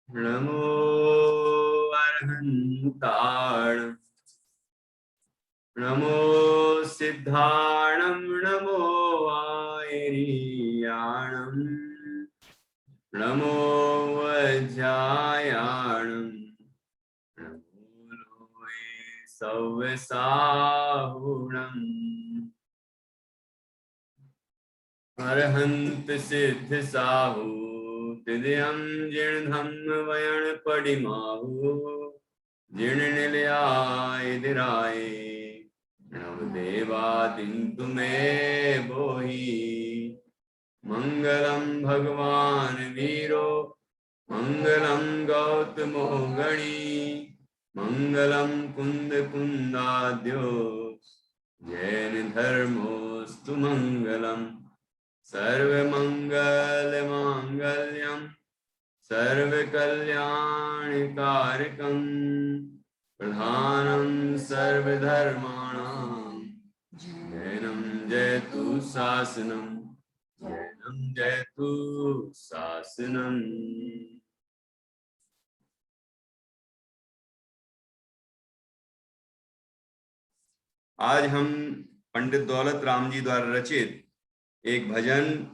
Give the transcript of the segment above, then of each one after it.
नमो अर्हन्ताण, नमो सिद्धाणं, नमो आयर्याणं, नमो वज्रायाणं, नमो लोये सव्यसाहुणम्। अरहंत सिद्ध साहू तिदयं जीर्णधम वयन पडिमाहु, जीर्ण निलयाय दिराय नवदेवादिं तुम्हें बोहि। मंगलम भगवान वीरो, मंगलम गौतमो गणी, मंगलम कुंद कुंदाद्यो, जैन धर्मोस्तु मंगलम। सर्वमंगल मांगल्यम, सर्वकल्याणकारकं, प्रधानं सर्वधर्माणां, जैनं जयतु शासनं, जैनं जयतु शासनम्। आज हम पंडित दौलत राम जी द्वारा रचित एक भजन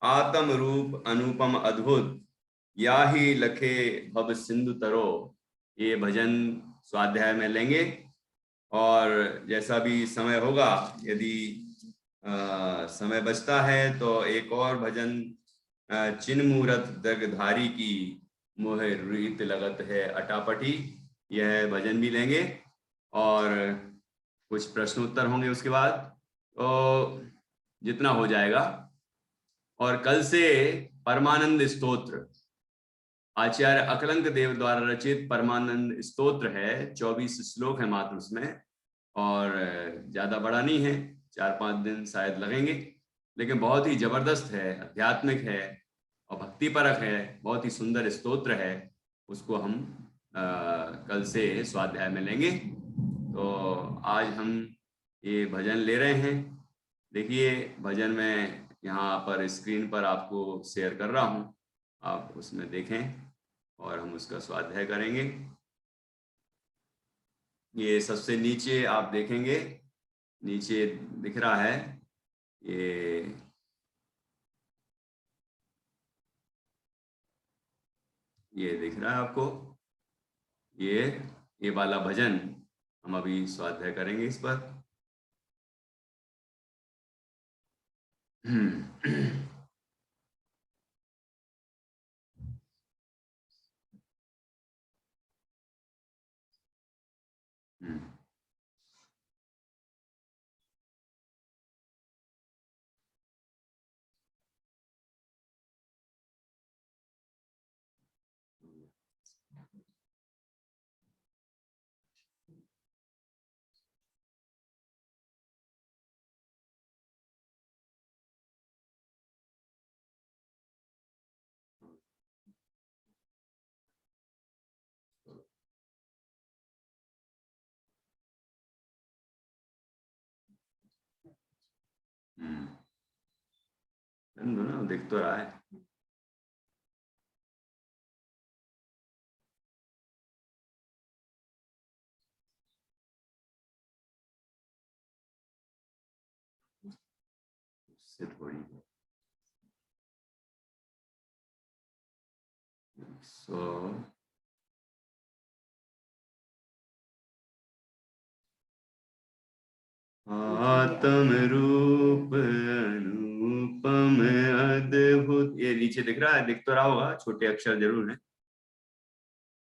आत्म रूप अनुपम अद्भुत या ही लखे भव सिंधु तरो, ये भजन स्वाध्याय में लेंगे। और जैसा भी समय होगा, यदि समय बचता है तो एक और भजन चिन्ह मूरत दगधारी की मोहे रीत लगत है अटापटी, यह भजन भी लेंगे और कुछ प्रश्नोत्तर होंगे उसके बाद, तो जितना हो जाएगा। और कल से परमानंद स्तोत्र, आचार्य अकलंक देव द्वारा रचित परमानंद स्तोत्र है। 24 श्लोक है मात्र उसमें, और ज्यादा बड़ा नहीं है, 4-5 दिन शायद लगेंगे, लेकिन बहुत ही जबरदस्त है, आध्यात्मिक है और भक्ति परक है, बहुत ही सुंदर स्तोत्र है। उसको हम कल से स्वाध्याय में लेंगे। तो आज हम ये भजन ले रहे हैं। देखिए, भजन में यहाँ पर स्क्रीन पर आपको शेयर कर रहा हूँ, आप उसमें देखें और हम उसका स्वाध्याय करेंगे। ये सबसे नीचे आप देखेंगे, नीचे दिख रहा है, ये दिख रहा है आपको, ये वाला भजन हम अभी स्वाध्याय करेंगे इस पर। ना दिख तो रहा है। उससे थोड़ी आत्म रूप अनुपम अद्भुत, ये नीचे दिख रहा है, दिख तो रहा होगा, छोटे अक्षर जरूर है।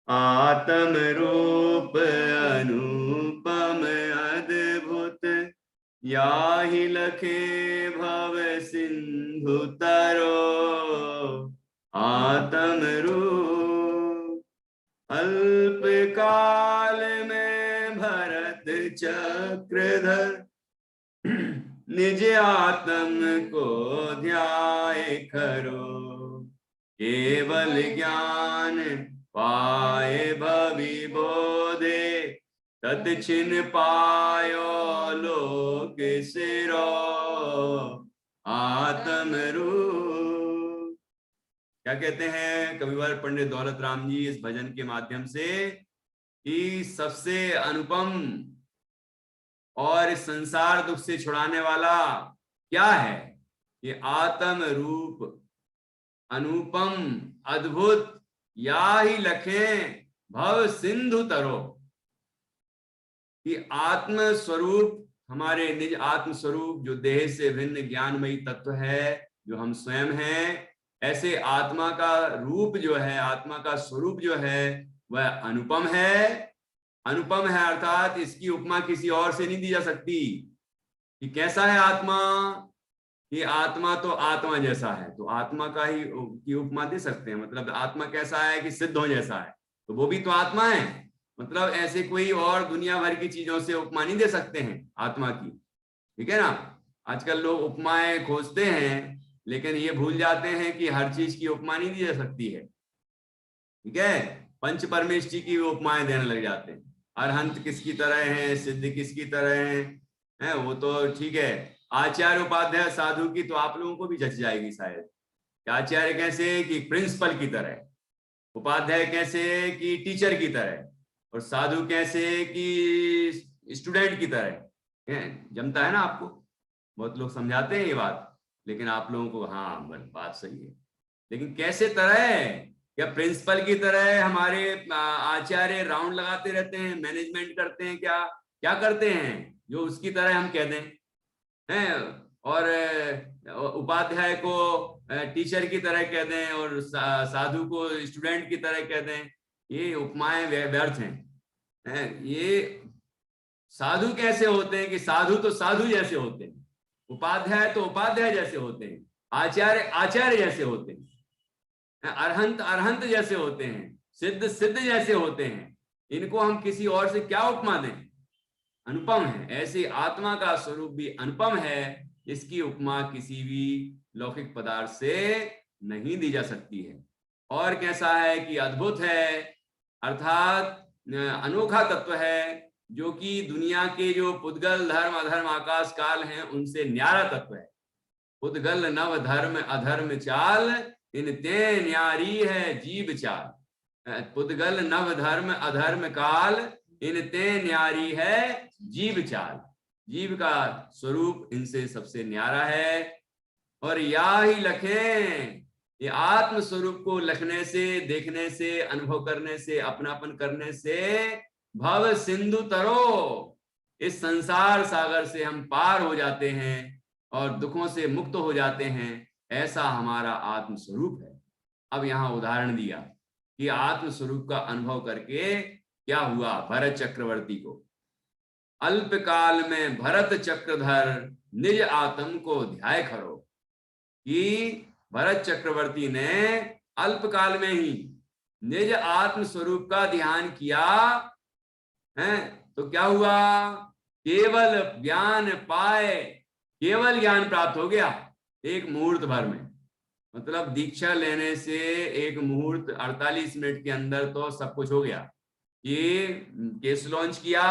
आत्म रूप अनुपम अद्भुत, या ही लखे भव सिंधु तरो। आत्म रूप अल्प काल में भरत चक्रधर, निज आत्म को ध्याय करो। केवल ज्ञान पाए भवि बोधे, तत छिन पायो लोक सिरो। आत्म रूप। क्या कहते हैं कविवर पंडित दौलत राम जी इस भजन के माध्यम से कि सबसे अनुपम और इस संसार दुख से छुड़ाने वाला क्या है? ये आत्म रूप अनुपम अद्भुत या ही लखें भव सिंधु तरो। कि आत्म स्वरूप, हमारे निज आत्म स्वरूप जो देह से भिन्न ज्ञानमयी तत्व है, जो हम स्वयं हैं, ऐसे आत्मा का रूप जो है, आत्मा का स्वरूप जो है वह अनुपम है। अनुपम है अर्थात इसकी उपमा किसी और से नहीं दी जा सकती। कि कैसा है आत्मा? कि आत्मा तो आत्मा जैसा है, तो आत्मा का ही की उपमा दे सकते हैं। मतलब आत्मा कैसा है? कि सिद्धों जैसा है, तो वो भी तो आत्मा है। मतलब ऐसे कोई और दुनिया भर की चीजों से उपमा नहीं दे सकते हैं आत्मा की। ठीक है ना? आजकल लोग उपमाएं खोजते हैं, लेकिन ये भूल जाते हैं कि हर चीज की उपमा नहीं दी जा सकती है। ठीक है? पंच परमेष्ठी की उपमाएं देने लग जाते हैं। अरहंत किसकी तरह है, सिद्ध किसकी तरह है, वो तो ठीक है। आचार्य उपाध्याय साधु की तो आप लोगों को भी जच जाएगी शायद। आचार्य कैसे? कि प्रिंसिपल की तरह, उपाध्याय कैसे? कि टीचर की तरह, और साधु कैसे? कि स्टूडेंट की तरह। जमता है ना आपको? बहुत लोग समझाते हैं ये बात, लेकिन आप लोगों को हाँ बात सही है, लेकिन कैसे तरह है? क्या प्रिंसिपल की तरह हमारे आचार्य राउंड लगाते रहते हैं, मैनेजमेंट करते हैं? क्या क्या करते हैं जो उसकी तरह हम कह दें हैं? और उपाध्याय को टीचर की तरह कह दें, और साधु को स्टूडेंट की तरह कह दें। ये उपमाएं व्यर्थ हैं। ये साधु कैसे होते हैं? कि साधु तो साधु जैसे होते हैं, उपाध्याय तो उपाध्याय जैसे होते हैं, आचार्य आचार्य जैसे होते हैं, अरहंत अरहंत जैसे होते हैं, सिद्ध सिद्ध जैसे होते हैं। इनको हम किसी और से क्या उपमा दें? अनुपम है। ऐसे आत्मा का स्वरूप भी अनुपम है, इसकी उपमा किसी भी लौकिक पदार्थ से नहीं दी जा सकती है। और कैसा है? कि अद्भुत है, अर्थात अनोखा तत्व है, जो कि दुनिया के जो पुद्गल धर्म अधर्म आकाश काल हैं उनसे न्यारा तत्व है। पुद्गल नव धर्म अधर्म चाल, इन ते न्यारी है जीव चाल। पुद्गल नव धर्म अधर्म काल, इन ते न्यारी है जीव चाल। जीव का स्वरूप इनसे सबसे न्यारा है। और या ही लखें, ये आत्म स्वरूप को लखने से, देखने से, अनुभव करने से, अपनापन करने से भव सिंधु तरो, इस संसार सागर से हम पार हो जाते हैं और दुखों से मुक्त हो जाते हैं। ऐसा हमारा आत्म स्वरूप है। अब यहां उदाहरण दिया कि आत्म स्वरूप का अनुभव करके क्या हुआ भरत चक्रवर्ती को। अल्प काल में भरत चक्रधर निज आत्म को ध्याय खरो। कि भरत चक्रवर्ती ने अल्प काल में ही निज आत्म स्वरूप का ध्यान किया है, तो क्या हुआ? केवल ज्ञान पाए, केवल ज्ञान प्राप्त हो गया एक मुहूर्त भर में। मतलब दीक्षा लेने से एक मुहूर्त 48 मिनट के अंदर तो सब कुछ हो गया। ये केस लॉन्च किया,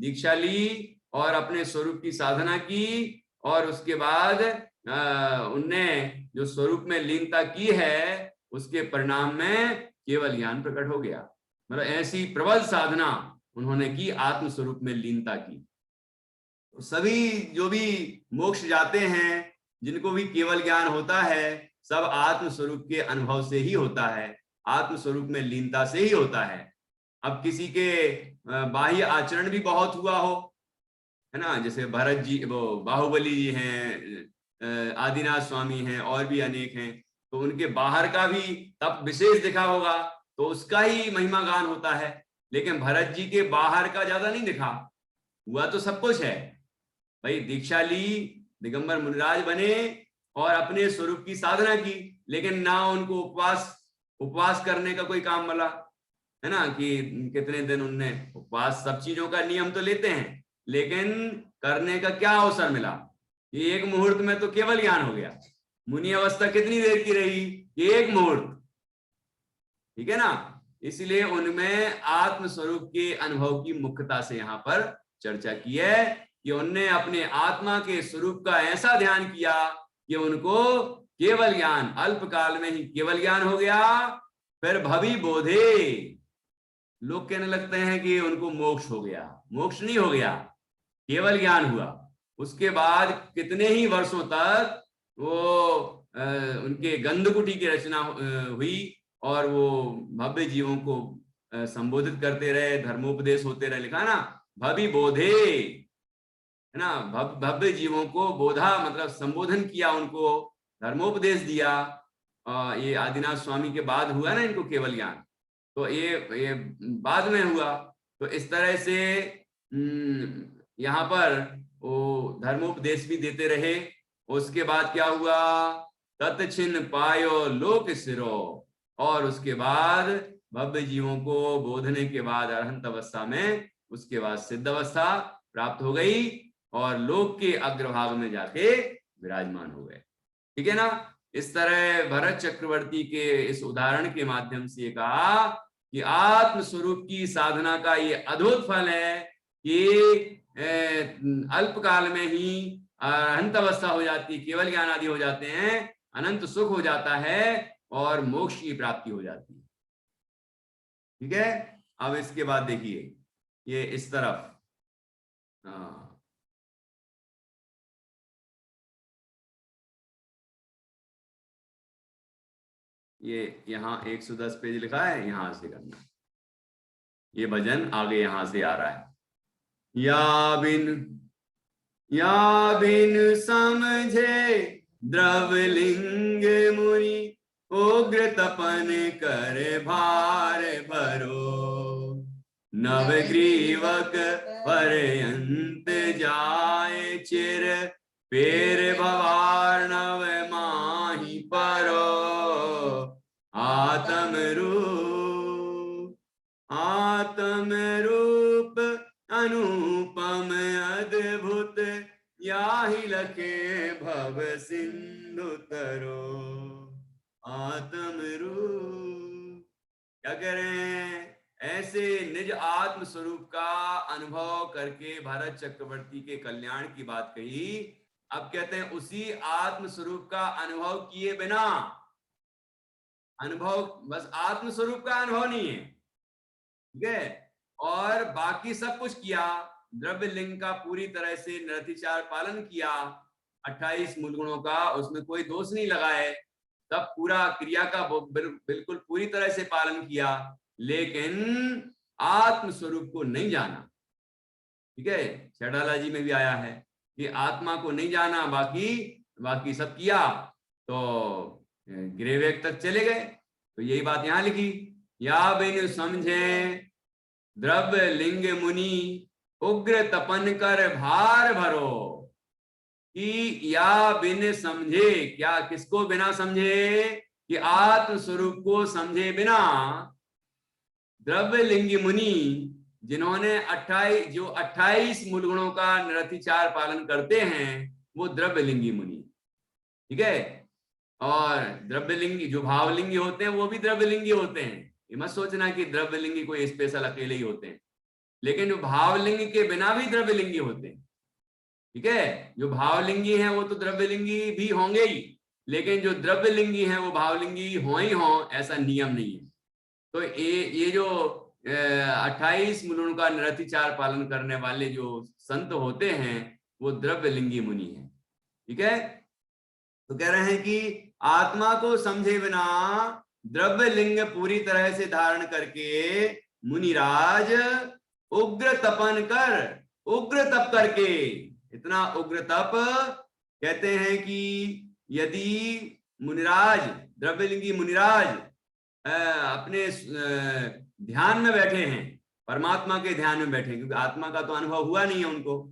दीक्षा ली और अपने स्वरूप की साधना की, और उसके बाद उनने जो स्वरूप में लीनता की है उसके परिणाम में केवल ज्ञान प्रकट हो गया। मतलब ऐसी प्रबल साधना उन्होंने की, आत्म स्वरूप में लीनता की। तो सभी जो भी मोक्ष जाते हैं, जिनको भी केवल ज्ञान होता है, सब आत्म स्वरूप के अनुभव से ही होता है, आत्म स्वरूप में लीनता से ही होता है। अब किसी के बाह्य आचरण भी बहुत हुआ हो, है ना, जैसे भरत जी, वो बाहुबली जी हैं, आदिनाथ स्वामी हैं, और भी अनेक हैं, तो उनके बाहर का भी तप विशेष दिखा होगा, तो उसका ही महिमा गान होता है। लेकिन भरत जी के बाहर का ज्यादा नहीं दिखा, हुआ तो सब कुछ है। भाई दीक्षा ली, दिगंबर मुनिराज बने और अपने स्वरूप की साधना की, लेकिन ना उनको उपवास करने का कोई काम मिला, है ना, कि कितने दिन उनने उपवास, सब चीजों का नियम तो लेते हैं, लेकिन करने का क्या अवसर मिला? ये एक मुहूर्त में तो केवल ज्ञान हो गया। मुनि अवस्था कितनी देर की रही? एक मुहूर्त। ठीक है ना? इसलिए उनमें आत्म स्वरूप के अनुभव की मुख्यता से यहां पर चर्चा की है कि उनने अपने आत्मा के स्वरूप का ऐसा ध्यान किया कि उनको केवल ज्ञान, अल्प काल में ही केवल ज्ञान हो गया। फिर भवि बोधे, लोग कहने लगते हैं कि उनको मोक्ष हो गया। मोक्ष नहीं हो गया, केवल ज्ञान हुआ। उसके बाद कितने ही वर्षों तक वो उनके गंधकुटी की रचना हुई और वो भव्य जीवों को संबोधित करते रहे, धर्मोपदेश होते रहे। लिखा ना भवि बोधे, है ना, भव्य जीवों को बोधा मतलब संबोधन किया, उनको धर्मोपदेश दिया। ये आदिनाथ स्वामी के बाद हुआ ना इनको केवल ज्ञान, तो ये बाद में हुआ। तो इस तरह से यहाँ पर वो धर्मोपदेश भी देते रहे। उसके बाद क्या हुआ, तत्छिन पायो लोक सिरो, और उसके बाद भव्य जीवों को बोधने के बाद अरहंत अवस्था में, उसके बाद सिद्ध अवस्था प्राप्त हो गई और लोक के अग्रभाग में जाके विराजमान हो गए। ठीक है ना। इस तरह भरत चक्रवर्ती के इस उदाहरण के माध्यम से कहा कि आत्म स्वरूप की साधना का ये अद्भुत फल है कि अल्प काल में ही अनंत अवस्था हो जाती है, केवल ज्ञान आदि हो जाते हैं, अनंत सुख हो जाता है और मोक्ष की प्राप्ति हो जाती है। ठीक है। अब इसके बाद देखिए ये इस तरफ, ये यहाँ 110 पेज लिखा है, यहां से करना। ये भजन आगे यहां से आ रहा है। या बिन समझे द्रवलिंग मुनि, उग्र तपन कर भार भरो। नवग्रीवक पर्यंत जाए चिर, पेर भवार्णव माही परो। आत्म रूप अनुपम अद्भुत, याहि लखे भव सिंधु तरो। आत्म रूप क्या कह रहे हैं, ऐसे निज आत्म स्वरूप का अनुभव करके भरत चक्रवर्ती के कल्याण की बात कही। अब कहते हैं उसी आत्म स्वरूप का अनुभव किए बिना, अनुभव बस आत्म स्वरूप का अनुभव नहीं है, ठीक है, और बाकी सब कुछ किया, द्रव्य लिंग का पूरी तरह से निरतिचार पालन किया, 28 मूल गुणों का उसमें कोई दोष नहीं लगाए, तब पूरा क्रिया का बिल्कुल पूरी तरह से पालन किया, लेकिन आत्म स्वरूप को नहीं जाना। ठीक है, छठाला जी में भी आया है कि आत्मा को नहीं जाना, बाकी सब किया तो गिरेवेग तक चले गए। तो यही बात यहां लिखी, या बिन समझे द्रव्य लिंग मुनि, उग्र तपन कर भार भरो। कि या बिन समझे, क्या किसको बिना समझे, कि आत्म स्वरूप को समझे बिना द्रव्य लिंगी मुनि, जिन्होंने 28 मूल गुणों का निरतिचार पालन करते हैं, वो द्रव्य लिंगी मुनि। ठीक है, और द्रव्यलिंगी जो भावलिंगी होते हैं वो भी द्रव्यलिंगी होते हैं। ये मत सोचना कि द्रव्यलिंगी कोई स्पेशल अकेले ही होते हैं, लेकिन जो भावलिंगी के बिना भी द्रव्यलिंगी होते हैं। ठीक है, जो भावलिंगी हैं वो तो द्रव्यलिंगी भी होंगे ही, लेकिन जो द्रव्यलिंगी हैं वो भावलिंगी हो ही हो, ऐसा नियम नहीं है। तो ये जो 28 मूलों का निरतिचार पालन करने वाले जो संत होते हैं वो द्रव्यलिंगी मुनि हैं। ठीक है, तो कह रहे हैं कि आत्मा को समझे बिना द्रव्य लिंग पूरी तरह से धारण करके मुनिराज उग्र तपन कर, उग्र तप करके, इतना उग्र तप, कहते हैं कि यदि मुनिराज, द्रव्यलिंगी मुनिराज अपने ध्यान में बैठे हैं, परमात्मा के ध्यान में बैठे, क्योंकि आत्मा का तो अनुभव हुआ नहीं है उनको,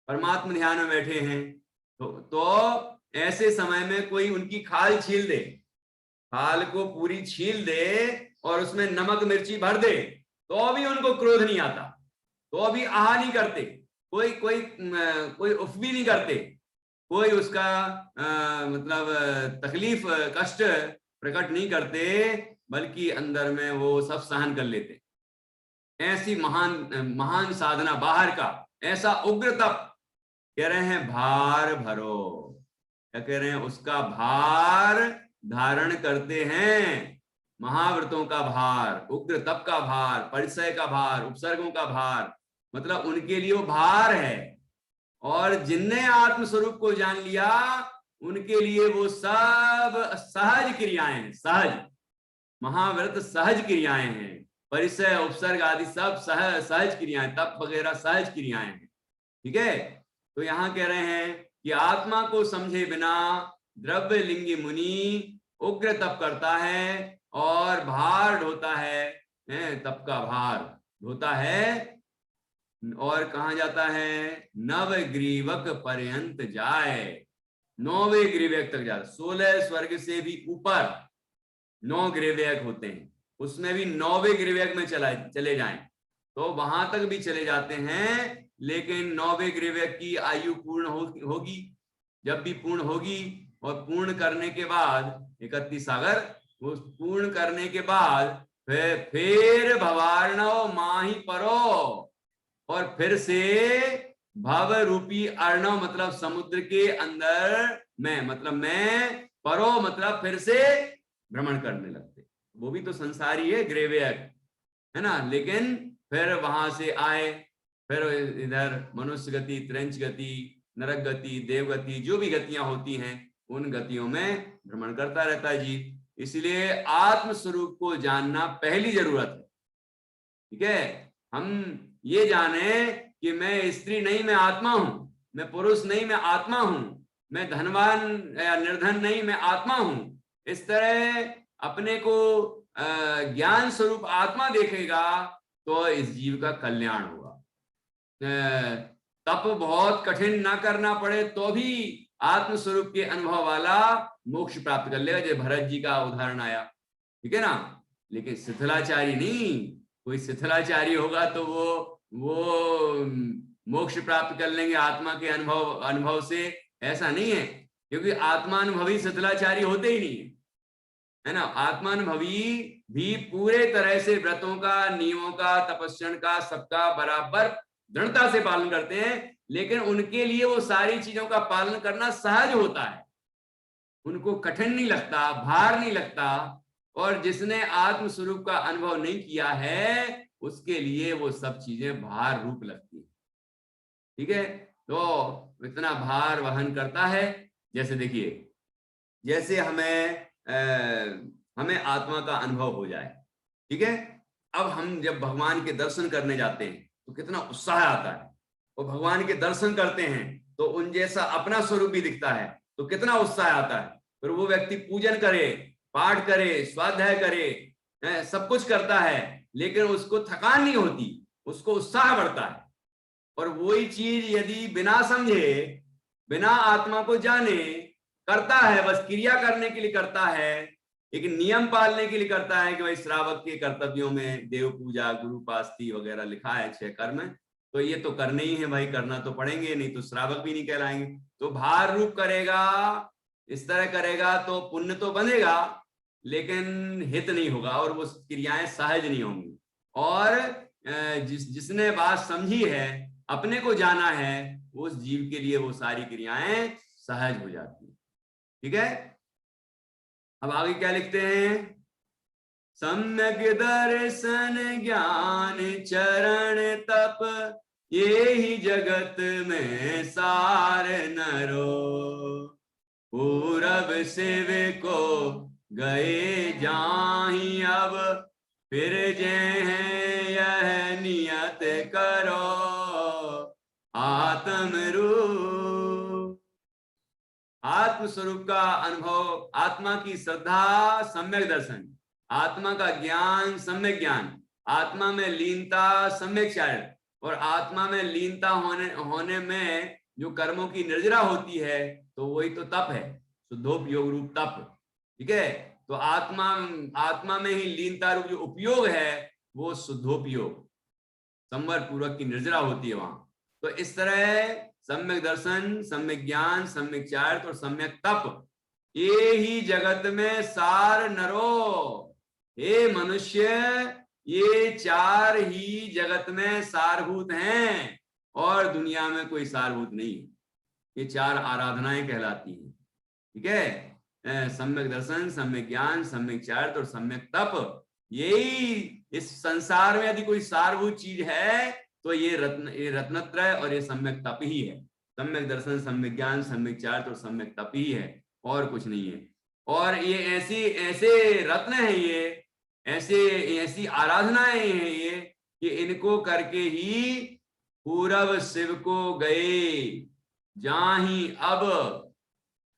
परमात्मा ध्यान में बैठे हैं, तो ऐसे समय में कोई उनकी खाल छील दे, खाल को पूरी छील दे और उसमें नमक मिर्ची भर दे, तो भी उनको क्रोध नहीं आता, तो भी आह नहीं करते, कोई उफ भी नहीं करते, कोई उसका मतलब तकलीफ कष्ट प्रकट नहीं करते, बल्कि अंदर में वो सब सहन कर लेते। ऐसी महान साधना बाहर का ऐसा उग्र तप, कह रहे हैं भार भरो। क्या कह रहे हैं, उसका भार धारण करते हैं। महाव्रतों का भार, उग्र तप का भार, परिचय का भार, उपसर्गों का भार, मतलब उनके लिए वो भार है। और जिनने आत्मस्वरूप को जान लिया उनके लिए वो सब सहज क्रियाएं हैं। सहज, महाव्रत सहज क्रियाएं हैं। परिचय, उपसर्ग आदि सब सहज क्रियाएं, तप वगैरह सहज क्रियाएं हैं। ठीक है, तो यहां कह रहे हैं कि आत्मा को समझे बिना द्रव्य लिंगी मुनि उग्र तप करता है और भार ढोता है, तप का भार ढोता है, और कहा जाता है नव ग्रीवक पर्यंत जाए। 9वें ग्रीवक तक जाए। 16 स्वर्ग से भी ऊपर 9 ग्रीवक होते हैं, उसमें भी 9वें ग्रीवक में चले जाएं तो वहां तक भी चले जाते हैं। लेकिन 9वें ग्रीवक की आयु पूर्ण होगी। जब भी पूर्ण होगी, और पूर्ण करने के बाद 31 सागर, वो पूर्ण करने के बाद फिर भवार्णव माही परो, और फिर से भव रूपी अर्णव मतलब समुद्र के अंदर में, मतलब मैं, परो मतलब फिर से भ्रमण करने लगते। वो भी तो संसारी है, ग्रेवयक है ना। लेकिन फिर वहां से आए, फिर इधर मनुष्य गति, त्रंच गति, नरक गति, देव गति, जो भी गतियां होती हैं उन गतियों में भ्रमण करता रहता है जी। इसलिए आत्म स्वरूप को जानना पहली जरूरत है। ठीक है, हम ये जाने कि मैं स्त्री नहीं, मैं आत्मा हूं, मैं पुरुष नहीं, मैं आत्मा हूं, मैं धनवान या निर्धन नहीं, मैं आत्मा हूं। इस तरह अपने को ज्ञान स्वरूप आत्मा देखेगा तो इस जीव का कल्याण होगा। तप बहुत कठिन ना करना पड़े तो भी आत्म स्वरूप के अनुभव वाला मोक्ष प्राप्त कर लेगा, जैसे भरत जी का उदाहरण आया। ठीक है ना। लेकिन शिथिलाचारी नहीं, कोई शिथिलाचारी होगा तो वो मोक्ष प्राप्त कर लेंगे आत्मा के अनुभव से, ऐसा नहीं है। क्योंकि आत्मानुभवी शिथिलाचारी होते ही नहीं है ना। आत्मानुभवी भी पूरे तरह से व्रतों का, नियमों का, तपस्या का, सबका बराबर दृढ़ता से पालन करते हैं। लेकिन उनके लिए वो सारी चीजों का पालन करना सहज होता है, उनको कठिन नहीं लगता, भार नहीं लगता। और जिसने आत्म स्वरूप का अनुभव नहीं किया है उसके लिए वो सब चीजें भार रूप लगती है। ठीक है, तो इतना भार वहन करता है। जैसे देखिए, जैसे हमें आत्मा का अनुभव हो जाए, ठीक है। अब हम जब भगवान के दर्शन करने जाते हैं तो कितना उत्साह आता है, और भगवान के दर्शन करते हैं तो उन जैसा अपना स्वरूप भी दिखता है तो कितना उत्साह आता है। फिर वो व्यक्ति पूजन करे, पाठ करे, स्वाध्याय करे, सब कुछ करता है, लेकिन उसको थकान नहीं होती, उसको उत्साह बढ़ता है। और वही चीज यदि बिना समझे, बिना आत्मा को जाने करता है, बस क्रिया करने के लिए करता है, एक नियम पालने के लिए करता है कि भाई श्रावक के कर्तव्यों में देव पूजा, गुरु पास्ती वगैरह लिखा है 6 कर्म, तो ये तो करने ही है भाई, करना तो पड़ेंगे, नहीं तो श्रावक भी नहीं कहलाएंगे। तो भार रूप करेगा, इस तरह करेगा तो पुण्य तो बनेगा लेकिन हित नहीं होगा, और वो क्रियाएं सहज नहीं होंगी। और जिसने बात समझी है, अपने को जाना है, उस जीव के लिए वो सारी क्रियाएं सहज हो जाती है। ठीक है, अब आगे क्या लिखते हैं, सम्यक दर्शन ज्ञान चरण तप, ये ही जगत में सार नरो, पूरब शिव को गए जाहि अब, फिर जे हैं यह नियत करो आत्म रूप। आत्म स्वरूप का अनुभव, आत्मा की श्रद्धा, सम्यक दर्शन, आत्मा का ज्ञान, सम्यक ज्ञान, आत्मा में लीनता, सम्यक चारण, और आत्मा में लीनता होने में जो कर्मों की निर्जरा होती है तो वही तो तप है, शुद्धोपयोग रूप तप। ठीक है, तो आत्मा में ही लीनता रूप जो उपयोग है वो शुद्धोपयोग, संवर पूर्वक की निर्जरा होती है वहां। तो इस तरह सम्यक दर्शन, सम्यक ज्ञान, सम्यक चारित्र और सम्यक तप, ये ही जगत में सार नरो। हे मनुष्य, ये 4 ही जगत में सारभूत हैं, और दुनिया में कोई सारभूत नहीं। ये 4 आराधनाएं कहलाती हैं। ठीक है। सम्यक दर्शन, सम्यक ज्ञान, सम्यक चारित्र और सम्यक तप, यही इस संसार में यदि कोई सारभूत चीज है तो ये रत्नत्रय और ये सम्यक तप ही है। सम्यक दर्शन, सम्यक ज्ञान, सम्यक चारित्र और सम्यक तप ही है, और कुछ नहीं है। और ये ऐसे रत्न है, ये ऐसी आराधनाएं हैं ये, कि इनको करके ही पूरब शिव को गए जाहि अब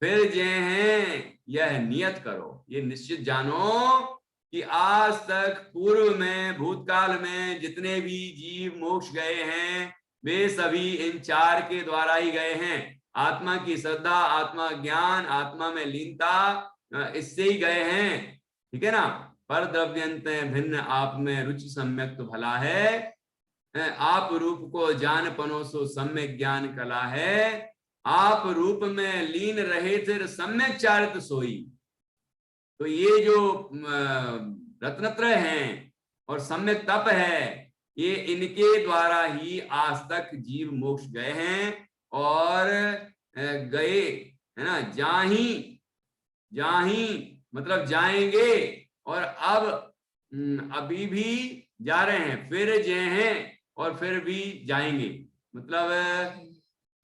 फिर जे हैं यह नियत करो। ये निश्चित जानो कि आज तक पूर्व में, भूतकाल में जितने भी जीव मोक्ष गए हैं वे सभी इन चार के द्वारा ही गए हैं। आत्मा की श्रद्धा, आत्मा ज्ञान, आत्मा में लीनता, इससे ही गए हैं। ठीक है ना। पर द्रव्यंत भिन्न आप में रुचि सम्यक तो भला है, आप रूप को जान पनो सो सम्यक ज्ञान कला है। आप रूप में लीन रहे थे सम्यक चारित्र सोई। तो ये जो रत्नत्रय हैं और सम्यक तप है, ये इनके द्वारा ही आज तक जीव मोक्ष गए हैं और गए, है ना। जाही मतलब जाएंगे, और अब अभी भी जा रहे हैं, फिर जे हैं और फिर भी जाएंगे। मतलब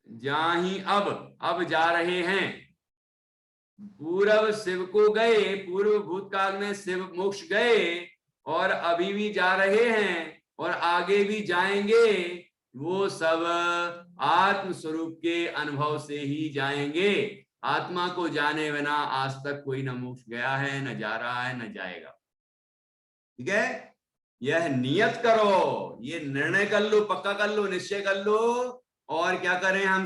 जाही अब जा रहे हैं। पूर्व शिव को गए, पूर्व भूतकाल में शिव मोक्ष गए और अभी भी जा रहे हैं और आगे भी जाएंगे। वो सब आत्म स्वरूप के अनुभव से ही जाएंगे। आत्मा को जाने बिना आज तक कोई न मोक्ष गया है, न जा रहा है, न जाएगा। ठीक है। यह नियत करो, ये निर्णय कर लो, पक्का कर लो, निश्चय कर लो। और क्या करें हम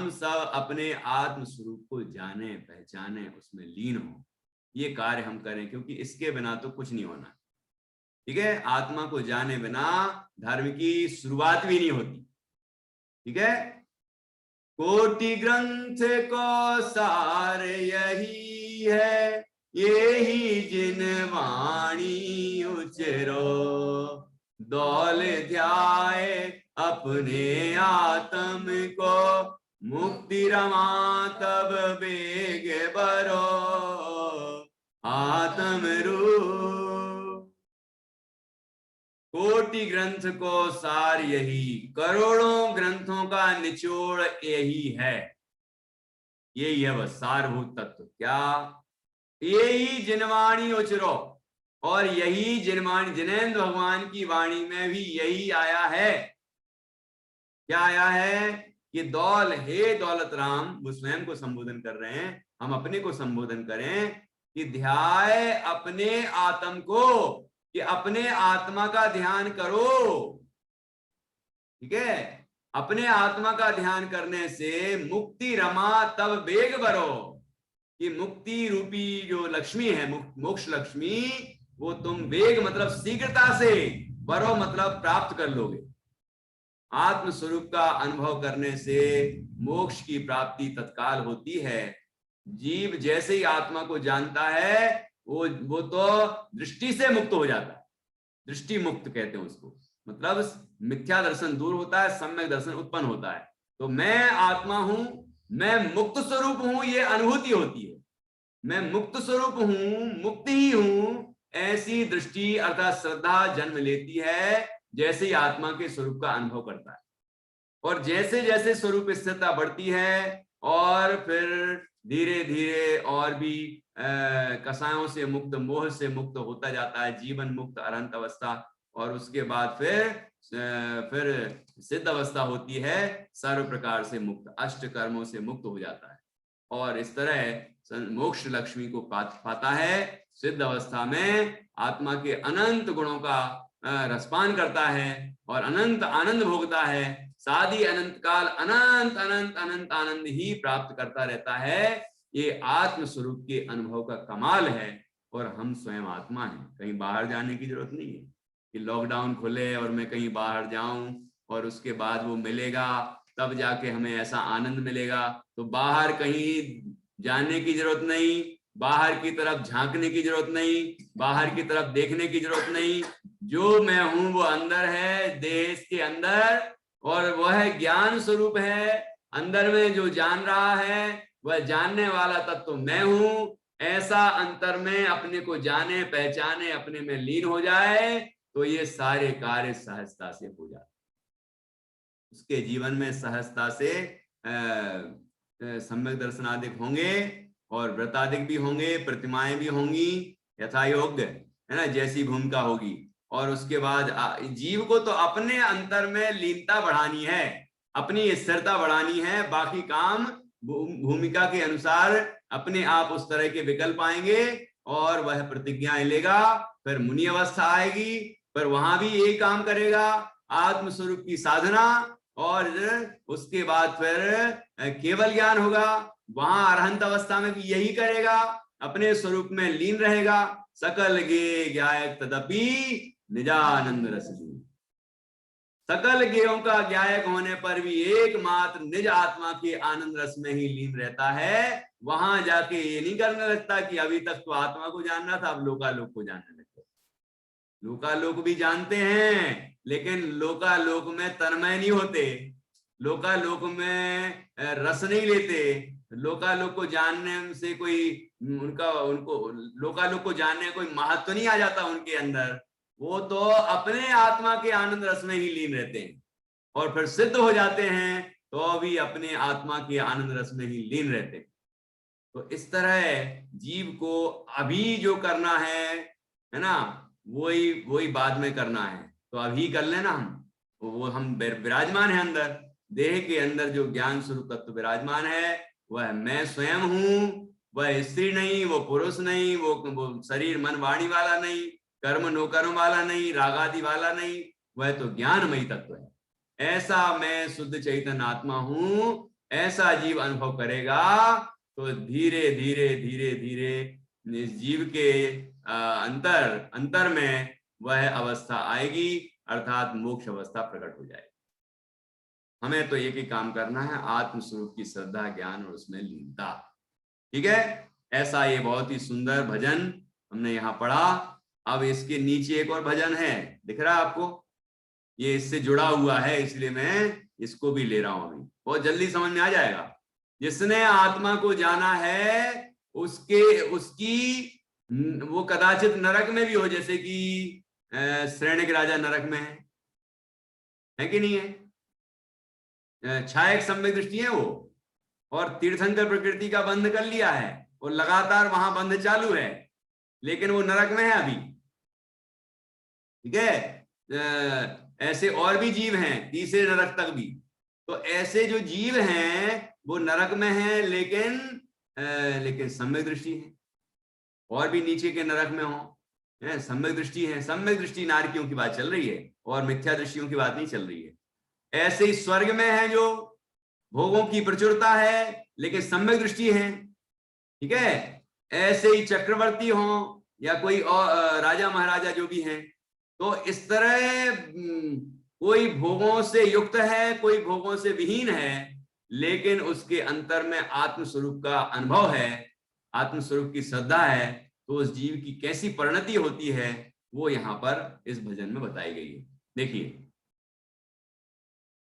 सब अपने आत्म स्वरूप को जाने, पहचाने, उसमें लीन हो। ये कार्य हम करें, क्योंकि इसके बिना तो कुछ नहीं होना। ठीक है। आत्मा को जाने बिना धर्म की शुरुआत भी नहीं होती। ठीक है। कोटि ग्रंथ को सार यही है, यही जिन वाणी उचरो। दौल ध्याए अपने आत्म को, मुक्ति रमा तब बेग बरो। आत्म रूप कोटि ग्रंथ को सार यही, करोड़ों ग्रंथों का निचोड़ यही है। यही है वह सारभूत तत्व। क्या? यही जिनवाणी उचरो, और यही जिनवाणी, जिनेन्द्र भगवान की वाणी में भी यही आया है। क्या आया है? कि दौल, हे दौलत राम, वो स्वयं को संबोधन कर रहे हैं, हम अपने को संबोधन करें कि ध्याय अपने आत्म को, कि अपने आत्मा का ध्यान करो। ठीक है। अपने आत्मा का ध्यान करने से मुक्ति रमा तब बेग बरो, कि मुक्ति रूपी जो लक्ष्मी है, मोक्ष लक्ष्मी, वो तुम बेग मतलब शीघ्रता से, बरो मतलब प्राप्त कर लोगे। आत्म स्वरूप का अनुभव करने से मोक्ष की प्राप्ति तत्काल होती है। जीव जैसे ही आत्मा को जानता है, वो तो दृष्टि से मुक्त हो जाता है। दृष्टि मुक्त कहते हैं उसको, मतलब मिथ्या दर्शन दूर होता है, सम्यक दर्शन उत्पन्न होता है। तो मैं आत्मा हूं, मैं मुक्त स्वरूप हूं, ये अनुभूति होती है। मैं मुक्त स्वरूप हूं, मुक्त ही हूं, ऐसी दृष्टि अर्थात श्रद्धा जन्म लेती है जैसे ही आत्मा के स्वरूप का अनुभव करता है। और जैसे जैसे स्वरूप स्थिरता बढ़ती है, और फिर धीरे धीरे और भी कसायों से मुक्त, मोह से मुक्त होता जाता है, जीवन मुक्त अनंत अवस्था। और उसके बाद फिर सिद्ध अवस्था होती है, सर्व प्रकार से मुक्त, अष्ट कर्मों से मुक्त हो जाता है। और इस तरह मोक्ष लक्ष्मी को पाता है। सिद्ध अवस्था में आत्मा के अनंत गुणों का रसपान करता है और अनंत आनंद भोगता है। सादी अनंत काल अनंत अनंत अनंत आनंद ही प्राप्त करता रहता है। ये आत्म स्वरूप के अनुभव का कमाल है। और हम स्वयं आत्मा हैं, कहीं बाहर जाने की जरूरत नहीं है कि लॉकडाउन खुले और मैं कहीं बाहर जाऊं और उसके बाद वो मिलेगा, तब जाके हमें ऐसा आनंद मिलेगा। तो बाहर कहीं जाने की जरूरत नहीं, बाहर की तरफ झांकने की जरूरत नहीं, बाहर की तरफ देखने की जरूरत नहीं। जो मैं हूं वो अंदर है, देश के अंदर, और वह ज्ञान स्वरूप है। अंदर में जो जान रहा है वह जानने वाला तत्व मैं हूं, ऐसा अंतर में अपने को जाने पहचाने, अपने में लीन हो जाए तो ये सारे कार्य सहजता से हो जाते, उसके जीवन में सहजता से सम्यक दर्शनादिक होंगे और व्रतादिक भी होंगे, प्रतिमाएं भी होंगी यथा योग्य, है ना, जैसी भूमिका होगी। और उसके बाद जीव को तो अपने अंतर में लीनता बढ़ानी है, अपनी स्थिरता बढ़ानी है, बाकी काम भूमिका के अनुसार अपने आप उस तरह के विकल्प आएंगे और वह प्रतिज्ञाएं लेगा, फिर मुनि अवस्था आएगी, फिर वहां भी यही काम करेगा, आत्मस्वरूप की साधना, और उसके बाद फिर केवल ज्ञान होगा, वहां अरहंत अवस्था में भी यही करेगा, अपने स्वरूप में लीन रहेगा। सकल गे ज्ञायक तदपि निजानंद रस, सकल गेयों का ज्ञायक होने पर भी एकमात्र निज आत्मा के आनंद रस में ही लीन रहता है। वहां जाके ये नहीं करने लगता कि अभी तक तो आत्मा को जानना था, अब लोकालोक को जानने लगता। लोकालोक भी जानते हैं लेकिन लोकालोक में तन्मय नहीं होते, लोकालोक में रस नहीं लेते, लोकालोक को जानने से कोई उनको लोकालोक को जानने कोई महत्व नहीं आ जाता उनके अंदर, वो तो अपने आत्मा के आनंद रस में ही लीन रहते हैं और फिर सिद्ध हो जाते हैं तो भी अपने आत्मा के आनंद रस में ही लीन रहते हैं। तो इस तरह जीव को अभी जो करना है ना, वही बाद में करना है, तो अभी कर लेना हम, वो हम विराजमान है अंदर, देह के अंदर जो ज्ञान स्वरूप तत्व विराजमान है वह मैं स्वयं हूं, वह स्त्री नहीं, वो पुरुष नहीं, वो शरीर मन वाणी वाला नहीं, कर्म नो कर्म वाला नहीं, रागादि वाला नहीं, वह तो ज्ञानमयी तत्व है। ऐसा मैं शुद्ध चैतन्य आत्मा हूं, ऐसा जीव अनुभव करेगा तो धीरे धीरे धीरे धीरे इस जीव के अंतर में वह अवस्था आएगी, अर्थात मोक्ष अवस्था प्रकट हो जाएगी। हमें तो एक ही काम करना है, आत्म स्वरूप की श्रद्धा ज्ञान और उसमें लीनता। ठीक है, ऐसा ये बहुत ही सुंदर भजन हमने यहाँ पढ़ा। अब इसके नीचे एक और भजन है, दिख रहा है आपको, ये इससे जुड़ा हुआ है इसलिए मैं इसको भी ले रहा हूं, अभी बहुत जल्दी समझ में आ जाएगा। जिसने आत्मा को जाना है उसकी वो कदाचित नरक में भी हो, जैसे कि श्रेणिक राजा नरक में है कि नहीं है, छायक सम्यक दृष्टि है वो, और तीर्थंकर प्रकृति का बंध कर लिया है और लगातार वहां बंध चालू है, लेकिन वो नरक में है अभी। ठीक है, ऐसे और भी जीव हैं तीसरे नरक तक भी, तो ऐसे जो जीव हैं वो नरक में हैं लेकिन सम्यक दृष्टि है, और भी नीचे के नरक में हो सम्यक दृष्टि है। सम्यक दृष्टि नारकियों की बात चल रही है और मिथ्या दृष्टियों की बात नहीं चल रही है। ऐसे ही स्वर्ग में है जो भोगों की प्रचुरता है लेकिन सम्यक दृष्टि है। ठीक है, ऐसे ही चक्रवर्ती हो या कोई और राजा महाराजा जो भी हैं, तो इस तरह कोई भोगों से युक्त है, कोई भोगों से विहीन है, लेकिन उसके अंतर में आत्मस्वरूप का अनुभव है, आत्मस्वरूप की श्रद्धा है, तो उस जीव की कैसी परिणति होती है वो यहाँ पर इस भजन में बताई गई है। देखिए,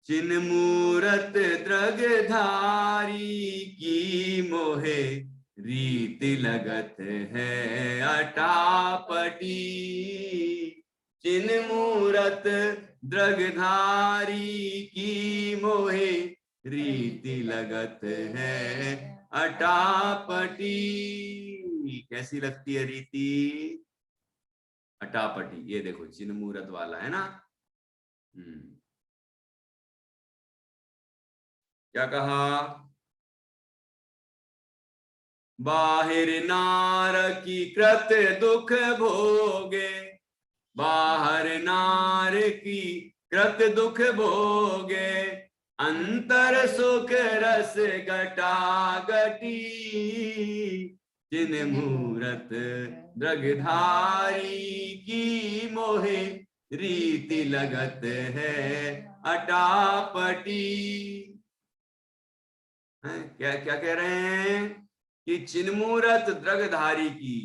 चिन मूरत द्रगधारी की मोहे रीति लगत है अटापटी, चिन मूरत द्रगधारी की मोहे रीति लगत है अटापटी। कैसी लगती है रीति? अटापटी। ये देखो चिन्ह मूरत वाला है ना। क्या कहा? बाहिर नार की कृत दुख भोगे, बाहर नार की कृत दुख भोगे, अंतर सुख रस गटागटी, जिन मूरत द्रगधारी की मोहे रीति लगत है अटापटी। क्या क्या कह रहे हैं कि चिन्मूरत द्रगधारी की,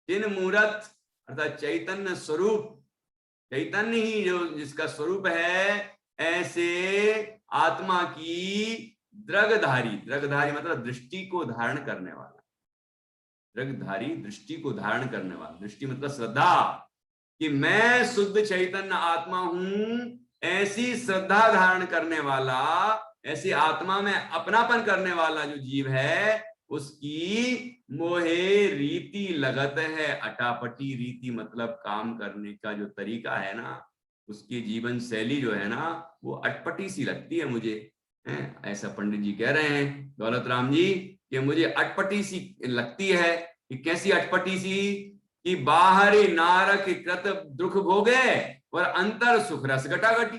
चिन्मूरत अर्थात चैतन्य स्वरूप, चैतन्य ही जो जिसका स्वरूप है, ऐसे आत्मा की दृगधारी, दृगधारी मतलब दृष्टि को धारण करने वाला, दृगधारी दृष्टि को धारण करने वाला, दृष्टि मतलब श्रद्धा कि मैं शुद्ध चैतन्य आत्मा हूं, ऐसी श्रद्धा धारण करने वाला, ऐसी आत्मा में अपनापन करने वाला जो जीव है, उसकी मोहे रीति लगत है अटापटी। रीति मतलब काम करने का जो तरीका है ना, उसकी जीवन शैली जो है ना, वो अटपटी सी लगती है मुझे, है ऐसा पंडित जी कह रहे हैं दौलत राम जी कि मुझे अटपटी सी लगती है। कि कैसी अटपटी सी? कि बाहरी नारक कृत दुख भोगे और अंतर सुख रस घटाघटी।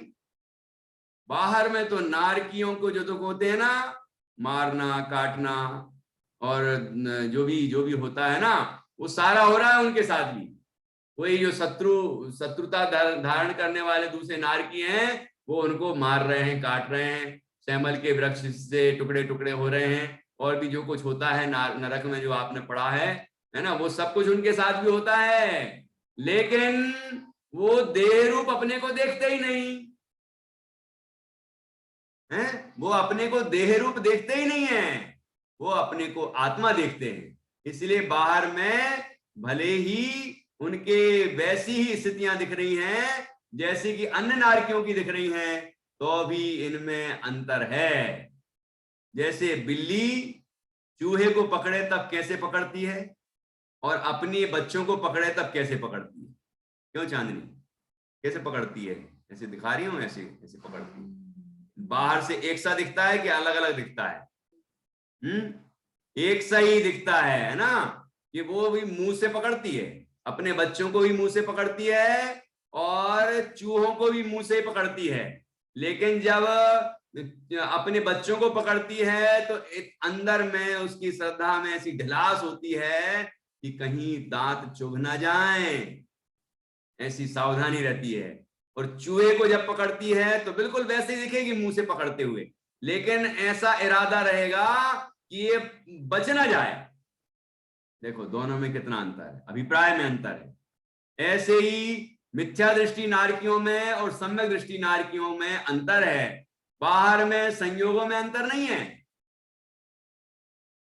बाहर में तो नारकियों को जो दुख होते हैं ना, मारना काटना और जो भी होता है ना, वो सारा हो रहा है उनके साथ भी। वही जो शत्रुता धारण करने वाले दूसरे नारकी हैं, वो उनको मार रहे हैं, काट रहे हैं, सैमल के वृक्ष से टुकड़े टुकड़े हो रहे हैं, और भी जो कुछ होता है नरक में जो आपने पढ़ा है ना, वो सब कुछ उनके साथ भी होता है। लेकिन वो देह रूप अपने को देखते ही नहीं है, वो अपने को देह रूप देखते ही नहीं है, वो अपने को आत्मा देखते हैं। इसलिए बाहर में भले ही उनके वैसी ही स्थितियां दिख रही हैं जैसे कि अन्य नारकियों की दिख रही हैं, तो भी इनमें अंतर है। जैसे बिल्ली चूहे को पकड़े तब कैसे पकड़ती है, और अपने बच्चों को पकड़े तब कैसे पकड़ती है? क्यों चांदनी, कैसे पकड़ती है? ऐसे दिखा रही हूं, ऐसे ऐसे पकड़ती है। बाहर से एक सा दिखता है कि अलग अलग दिखता है? एक सा ही दिखता है ना, कि वो भी मुंह से पकड़ती है, अपने बच्चों को भी मुंह से पकड़ती है और चूहों को भी मुंह से पकड़ती है। लेकिन जब अपने बच्चों को पकड़ती है तो एक अंदर में उसकी श्रद्धा में ऐसी ढिलास होती है कि कहीं दांत चुभ ना जाए, ऐसी सावधानी रहती है। और चूहे को जब पकड़ती है तो बिल्कुल वैसे ही दिखेगी मुंह से पकड़ते हुए, लेकिन ऐसा इरादा रहेगा कि ये बच ना जाए। देखो दोनों में कितना अंतर है, अभिप्राय में अंतर है। ऐसे ही मिथ्या दृष्टि नारकियों में और सम्यक दृष्टि नारकियों में अंतर है। बाहर में संयोगों में अंतर नहीं है,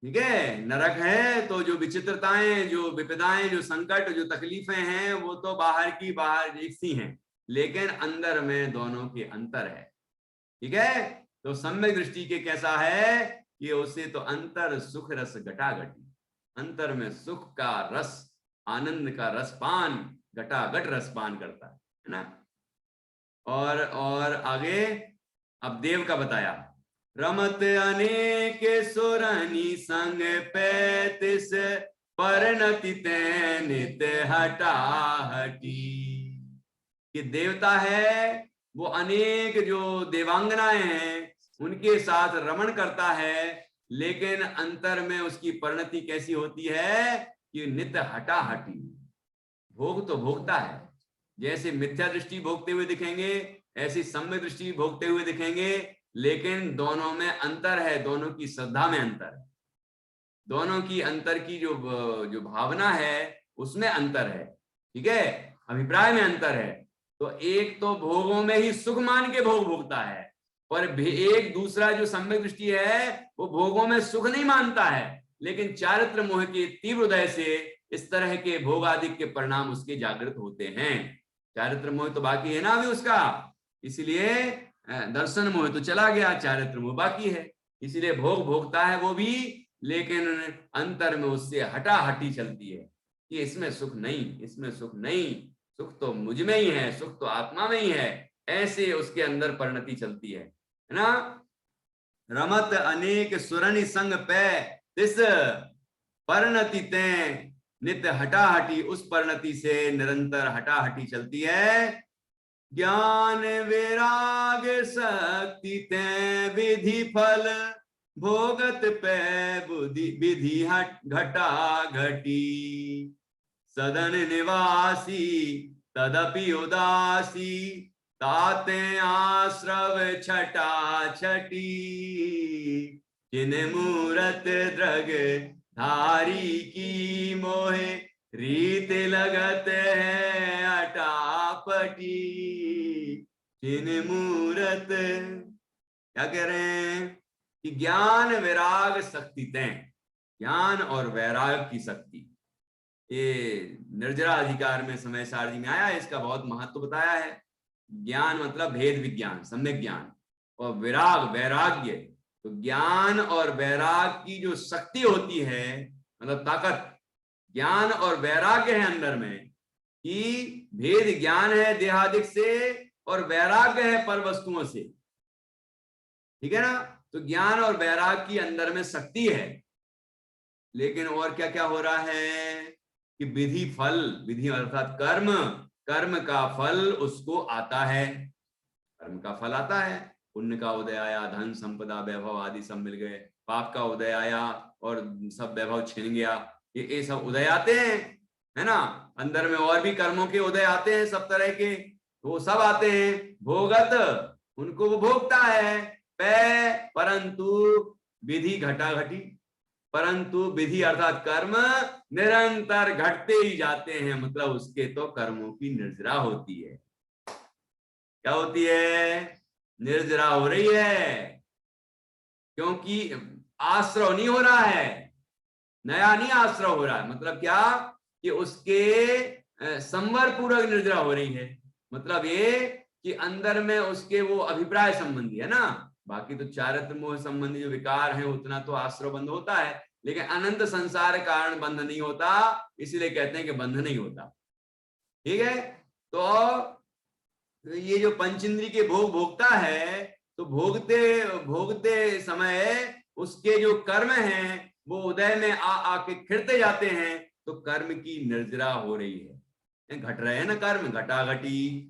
ठीक है। नरक है तो जो विचित्रताएं, जो विपदाएं, जो संकट, जो तकलीफें हैं, वो तो बाहर की बाहर एक सी हैं, लेकिन अंदर में दोनों के अंतर है, ठीक है। तो सम्यक दृष्टि के कैसा है कि उसे तो अंतर सुख रस घटाघटी, अंतर में सुख का रस, आनंद का रसपान, घटाघट रसपान करता है ना। और आगे अब देव का बताया, रमत अनेक सुरनी संग पैतिस परनति तैनित हटा हटी। कि देवता है वो अनेक जो देवांगनाएं हैं उनके साथ रमण करता है, लेकिन अंतर में उसकी परिणति कैसी होती है कि नित्य हटा हटी। भोग तो भोगता है, जैसे मिथ्या दृष्टि भोगते हुए दिखेंगे ऐसी सम्यक दृष्टि भोगते हुए दिखेंगे, लेकिन दोनों में अंतर है, दोनों की श्रद्धा में अंतर है, दोनों की अंतर की जो भावना है उसमें अंतर है, ठीक है। अभिप्राय में अंतर है। तो एक तो भोगों में ही सुख मान के भोग भोगता है, और एक दूसरा जो सम्यक दृष्टि है वो भोगों में सुख नहीं मानता है, लेकिन चारित्र मोह के तीव्र उदय से इस तरह के भोग आदि के परिणाम उसके जागृत होते हैं। चारित्र मोह तो बाकी है ना अभी उसका, इसलिए दर्शन मोह तो चला गया, चारित्र मोह बाकी है, इसलिए भोग भोगता है वो भी, लेकिन अंतर में उससे हटा हटी चलती है कि इसमें सुख नहीं, इसमें सुख नहीं, सुख तो मुझ में ही है, सुख तो आत्मा में ही है, ऐसे उसके अंदर परिणति चलती है ना। रमत अनेक सुरनि संग पै तिस परिणति ते नित्य हटाहटी, उस परिणति से निरंतर हटाहटी चलती है। ज्ञान वैराग शक्ति ते विधि फल भोगत पे बुद्धि विधि हट घटा घटी। सदन निवासी तदपि उदासी ताते आश्रव छटा छटी। जिन मूरत द्रग धारी की मोहे रीत लगत है अटापटी। जिन मूरत, क्या कह रहे हैं कि ज्ञान वैराग शक्ति तय, ज्ञान और वैराग की शक्ति, ये निर्जरा अधिकार में समय सारणी में आया, इसका बहुत महत्व बताया है। ज्ञान मतलब भेद विज्ञान, सम्यक ज्ञान, और विराग वैराग्य, तो ज्ञान और वैराग की जो शक्ति होती है, मतलब ताकत, ज्ञान और वैराग्य है अंदर में, कि भेद ज्ञान है देहादिक से और वैराग्य है पर वस्तुओं से, ठीक है ना। तो ज्ञान और वैराग की अंदर में शक्ति है, लेकिन और क्या क्या हो रहा है कि विधि फल, विधि अर्थात कर्म, कर्म का फल उसको आता है, कर्म का फल आता है। पुण्य का उदय आया, धन संपदा वैभव आदि सब मिल गए, पाप का उदय आया और सब वैभव छिन गया, ये सब उदय आते हैं, है ना। अंदर में और भी कर्मों के उदय आते हैं सब तरह के, वो सब आते हैं। भोगत, उनको वो भोगता है, परंतु विधि घटा घटी, परंतु विधि अर्थात कर्म निरंतर घटते ही जाते हैं, मतलब उसके तो कर्मों की निर्जरा होती है। क्या होती है? निर्जरा हो रही है, क्योंकि आश्रव नहीं हो रहा है, नया नहीं आश्रव हो रहा है। मतलब क्या कि उसके संवर पूर्वक निर्जरा हो रही है, मतलब ये कि अंदर में उसके वो अभिप्राय संबंधी है ना, बाकी तो चारित्र मोह संबंधी जो विकार है उतना तो आश्रव बंध होता है, लेकिन अनंत संसार कारण बंध नहीं होता, इसलिए कहते हैं कि बंध नहीं होता, ठीक है। तो ये जो पंचेंद्रिय के भोग भोगता है, तो भोगते भोगते समय उसके जो कर्म हैं वो उदय में आके खिड़ते जाते हैं, तो कर्म की निर्जरा हो रही है, घट रहे हैं ना कर्म, घटाघटी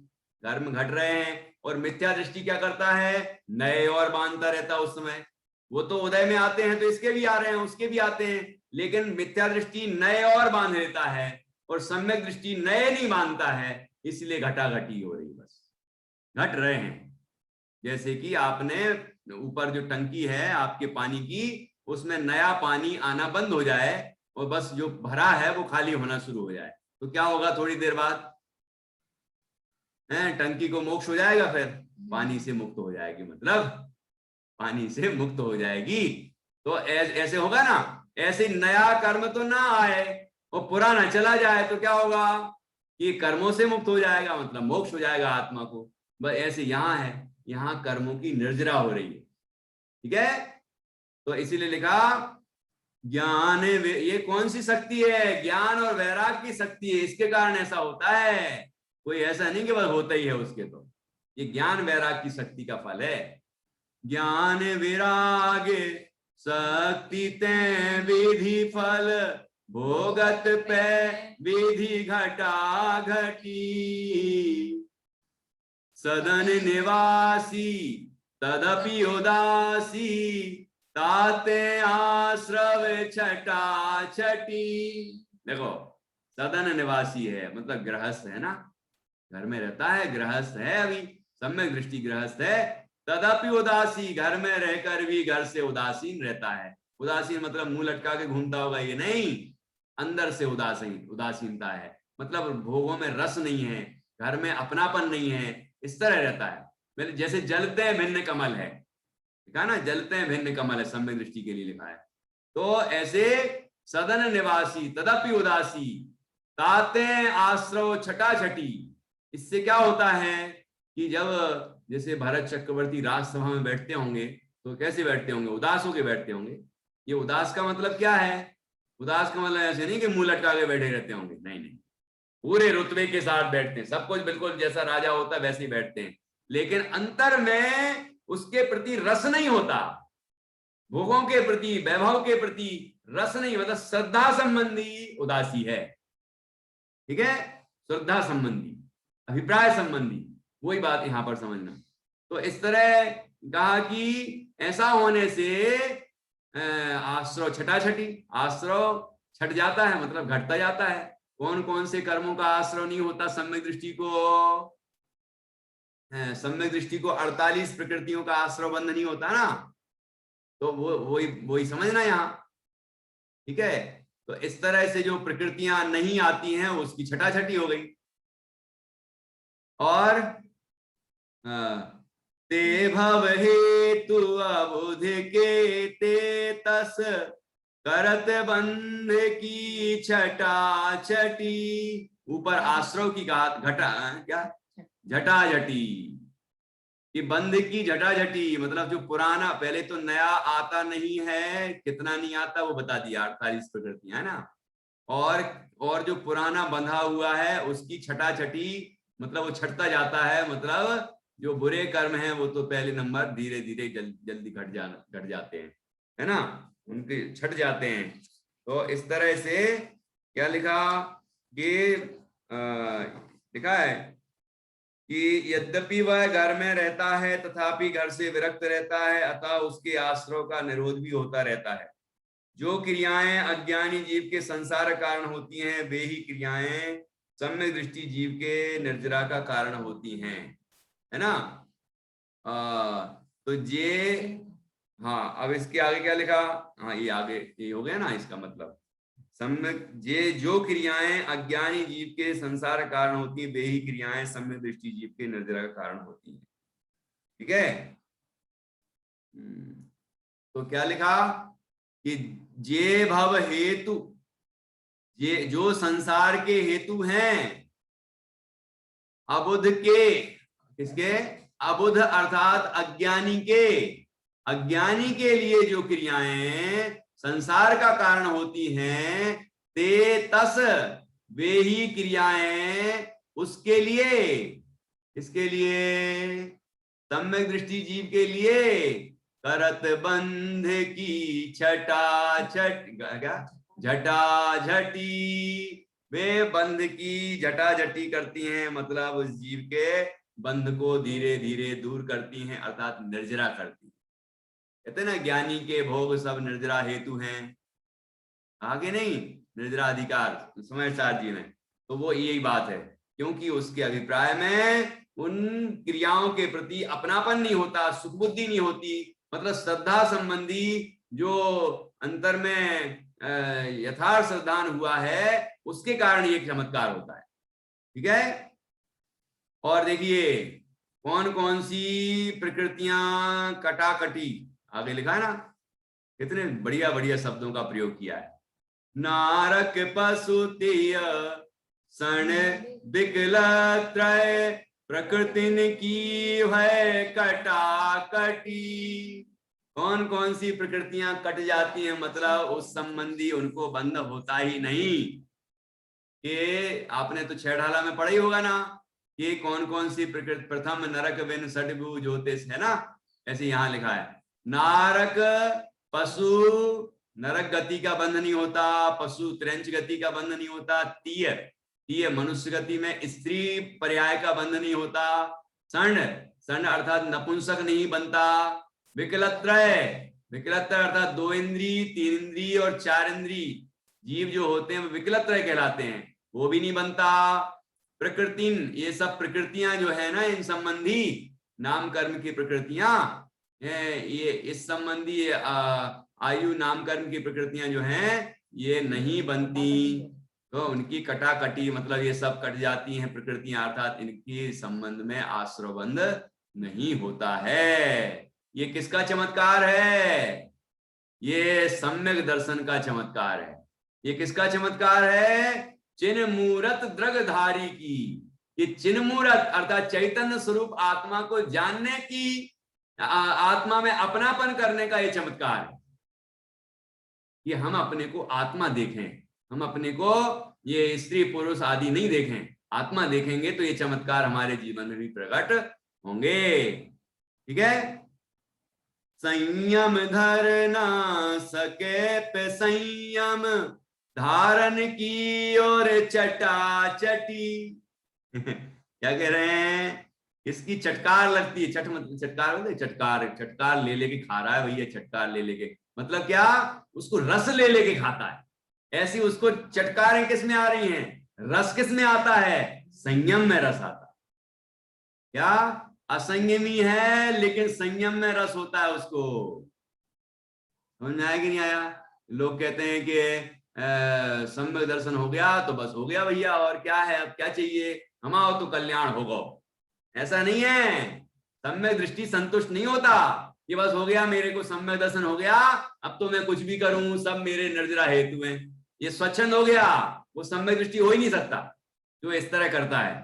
कर्म घट रहे हैं। और मिथ्या दृष्टि क्या करता है? नए और बांधता रहता उस समय, वो तो उदय में आते हैं तो इसके भी आ रहे हैं उसके भी आते हैं, लेकिन मिथ्या दृष्टि नए और बांध लेता है और सम्यक दृष्टि नए नहीं बांधता है, इसलिए घटाघटी हो रही, बस घट रहे हैं। जैसे कि आपने ऊपर जो टंकी है आपके पानी की, उसमें नया पानी आना बंद हो जाए और बस जो भरा है वो खाली होना शुरू हो जाए, तो क्या होगा? थोड़ी देर बाद टंकी को मोक्ष हो जाएगा, फिर पानी से मुक्त हो जाएगी, मतलब पानी से मुक्त हो जाएगी। तो ऐसे होगा ना, ऐसे नया कर्म तो ना आए और पुराना चला जाए, तो क्या होगा? कि कर्मों से मुक्त हो जाएगा, मतलब मोक्ष हो जाएगा आत्मा को। बस ऐसे यहां है, यहां कर्मों की निर्जरा हो रही है, ठीक है। तो इसीलिए लिखा ज्ञान, ये कौन सी शक्ति है? ज्ञान और वैराग की शक्ति है, इसके कारण ऐसा होता है, कोई ऐसा नहीं कि बस होता ही है उसके, तो ये ज्ञान वैराग की शक्ति का फल है। ज्ञान विराग शक्ति ते विधि फल, भोगत पे विधि घटा घटी, सदन निवासी तदपि उदासी, ताते आश्रव छटा छटी। देखो, सदन निवासी है मतलब गृहस्थ है ना, घर में रहता है, गृहस्थ है, अभी सम्यक दृष्टि गृहस्थ है। तदपि उदासी, घर में रहकर भी घर से उदासीन रहता है। उदासीन मतलब मुंह लटका के घूमता होगा, ये नहीं, अंदर से उदासीन, उदासीनता है, मतलब भोगों में रस नहीं है, घर में अपनापन नहीं है, इस तरह रहता है। मैंने जैसे जलते हैं भिन्न कमल है, लिखा ना, जलते हैं भिन्न कमल है, सम्यक दृष्टि के लिए लिखा है। तो ऐसे सदन निवासी तदपि उदासी, ताते आश्रव छटा छटी। इससे क्या होता है कि जब जैसे भरत चक्रवर्ती राजसभा में बैठते होंगे तो कैसे बैठते होंगे? उदास होके बैठते होंगे। ये उदास का मतलब क्या है? उदास का मतलब ऐसे नहीं कि मुंह लटका के बैठे रहते होंगे, नहीं नहीं, पूरे रुतबे के साथ बैठते हैं, सब कुछ बिल्कुल जैसा राजा होता है वैसे ही बैठते हैं, लेकिन अंतर में उसके प्रति रस नहीं होता, भोगों के प्रति, वैभव के प्रति रस नहीं, मतलब श्रद्धा संबंधी उदासी है, ठीक है, श्रद्धा संबंधी, अभिप्राय संबंधी, वही बात यहां पर समझना। तो इस तरह कहा कि ऐसा होने से आश्रव छटा छटी, आश्रव छट जाता है मतलब घटता जाता है। कौन कौन से कर्मों का आश्रव नहीं होता सम्यक दृष्टि को? सम्यक दृष्टि को 48 प्रकृतियों का आश्रव बंध नहीं होता ना, तो वो वही समझना यहाँ, ठीक है। तो इस तरह से जो प्रकृतियां नहीं आती हैं उसकी छटाछटी हो गई। और ते भव हेतु अबुध के ते तस करत बंध की छटा छटी। ऊपर आश्रव की घटा क्या झटा झटी, कि बंध की झटाझटी मतलब जो पुराना, पहले तो नया आता नहीं है, कितना नहीं आता वो बता दिया, 48 प्रकृतियां है ना, और जो पुराना बंधा हुआ है उसकी छटाछटी, मतलब वो छटता जाता है, मतलब जो बुरे कर्म हैं वो तो पहले नंबर धीरे धीरे जल्दी घट जाते हैं, है ना, उनके छट जाते हैं। तो इस तरह से क्या लिखा, ये लिखा है कि यद्यपि वह घर में रहता है तथापि घर से विरक्त रहता है, अतः उसके आश्रव का निरोध भी होता रहता है। जो क्रियाएं अज्ञानी जीव के संसार कारण होती हैं, वे ही क्रियाएं सम्यक दृष्टि जीव के निर्जरा का कारण होती हैं, है ना। तो ये, हाँ अब इसके आगे क्या लिखा, हाँ ये आगे ये हो गया ना, इसका मतलब सम्यक, ये जो क्रियाएं अज्ञानी जीव के संसार कारण होती है, वे ही क्रियाएं सम्यक दृष्टि जीव के निर्जरा का कारण होती हैं। ठीक है। तो क्या लिखा कि जे भव हेतु, ये जो संसार के हेतु हैं, अबुध के, किसके, अबुध अर्थात अज्ञानी के, अज्ञानी के लिए जो क्रियाएं संसार का कारण होती हैं, ते तस, वे ही क्रियाएं उसके लिए, इसके लिए सम्यक दृष्टि जीव के लिए करत बंध की छटा छट क्या झटा झटी, वे बंध की झटा झटी करती हैं, मतलब उस जीव के बंध को धीरे धीरे दूर करती हैं, अर्थात निर्जरा करती हैं। कहते हैं ना ज्ञानी के भोग सब निर्जरा हेतु हैं, आगे नहीं, निर्जरा अधिकार समय सार जी में, तो वो यही बात है, क्योंकि उसके अभिप्राय में उन क्रियाओं के प्रति अपनापन नहीं होता, सुखबुद्धि नहीं होती, मतलब श्रद्धा संबंधी जो अंतर में यथार्थ श्रद्धान हुआ है, उसके कारण ये चमत्कार होता है। ठीक है। और देखिए कौन कौन सी प्रकृतियां कटाकटी, आगे लिखा है ना, कितने बढ़िया बढ़िया शब्दों का प्रयोग किया है। नारक पशुतिय सण विकलत्रय प्रकृतिन की है कटाकटी। कौन कौन सी प्रकृतियां कट जाती हैं, मतलब उस संबंधी उनको बंध होता ही नहीं। ये आपने तो छेड़ाला में पढ़ा ही होगा ना, ये कौन कौन सी प्रकृति, प्रथम नरक विन षडभु ज्योतिष, है ना, ऐसे यहां लिखा है। नारक पशु, नरक गति का बंध नहीं होता, पशु त्रंच गति का बंध नहीं होता, तीय तीय मनुष्य गति में स्त्री पर्याय का बंध नहीं होता, सण सण अर्थात नपुंसक नहीं बनता, विकलत्रय विकलत्रय अर्थात 2 इंद्री 3 इंद्री और 4 इंद्री जीव जो होते हैं वो विकलत्रय कहलाते हैं, वो भी नहीं बनता। प्रकृतिन, ये सब प्रकृतियां जो है ना, इन संबंधी नाम कर्म की प्रकृतियां, ये इस संबंधी आयु नाम कर्म की प्रकृतियां जो हैं ये नहीं बनती, तो उनकी कटाकटी मतलब ये सब कट जाती हैं प्रकृतियां, अर्थात इनके संबंध में आश्रयबंध नहीं होता है। ये किसका चमत्कार है, ये सम्यक दर्शन का चमत्कार है। ये किसका चमत्कार है, चिन्ह मूरत द्रगधारी की, ये चिन्ह मूरत अर्थात चैतन्य स्वरूप आत्मा को जानने की, आत्मा में अपनापन करने का ये चमत्कार है। कि हम अपने को आत्मा देखें, हम अपने को ये स्त्री पुरुष आदि नहीं देखें, आत्मा देखेंगे तो ये चमत्कार हमारे जीवन में भी प्रकट होंगे। ठीक है। संयम धर ना सके पे संयम धारण की और चटा चटी। क्या कह रहे हैं, इसकी चटकार लगती है, चट मतलब चटकार बोलते, चटकार चटकार ले लेके खा रहा है भैया, चटकार ले लेके मतलब क्या, उसको रस ले लेके खाता है, ऐसी उसको चटकारें किस में आ रही हैं, रस किस में आता है, संयम में रस आता है। क्या असंयमी है लेकिन संयम में रस होता है उसको, समझ में आया कि नहीं आया। लोग कहते हैं कि सम्यक दर्शन हो गया तो बस हो गया भैया, और क्या है, अब क्या चाहिए, हम आओ तो कल्याण होगा, ऐसा नहीं है। सम्यक दृष्टि संतुष्ट नहीं होता कि बस हो गया, मेरे को सम्यक दर्शन हो गया, अब तो मैं कुछ भी करूं, सब मेरे निर्जरा हेतु हैं, ये स्वच्छंद हो गया, वो सम्यक दृष्टि हो ही नहीं सकता जो इस तरह करता है।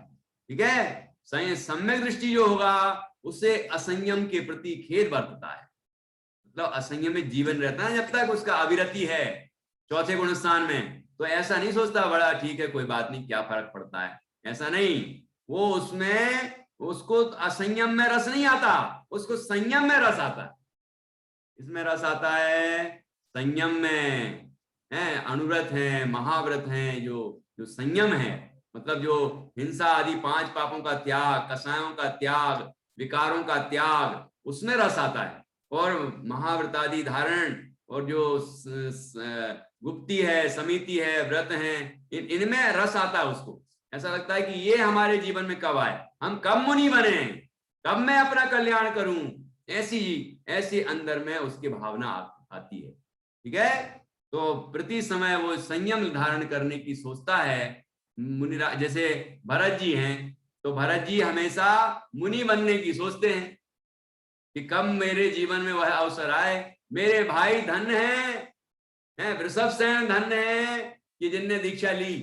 ठीक है, सम्यक दृष्टि जो होगा उससे असंयम के प्रति खेद बरतता है, मतलब असंयम में जीवन रहता है जब तक उसका अविरति है चौथे गुण स्थान में, तो ऐसा नहीं सोचता बड़ा ठीक है कोई बात नहीं क्या फर्क पड़ता है, ऐसा नहीं। वो उसमें उसको असंयम में रस नहीं आता, उसको संयम में रस आता है। इसमें रस आता है संयम में, है अनुव्रत है, महाव्रत है, जो संयम है, मतलब जो हिंसा आदि 5 पापों का त्याग, कसायों का त्याग, विकारों का त्याग, उसमें रस आता है। और महाव्रत आदि धारण और जो गुप्ती है, समिति है, व्रत है, इनमें रस आता है उसको। ऐसा लगता है कि ये हमारे जीवन में कब आए, हम कब मुनि बने, कब मैं अपना कल्याण करूं, ऐसी अंदर में उसकी भावना आती है। ठीक है, तो प्रति समय वो संयम धारण करने की सोचता है। मुनिराज जैसे भरत जी हैं, तो भरत जी हमेशा मुनि बनने की सोचते हैं कि कब मेरे जीवन में वह अवसर आए। मेरे भाई धन्य हैं, वृषभसेन धन्य है कि जिनने दीक्षा ली,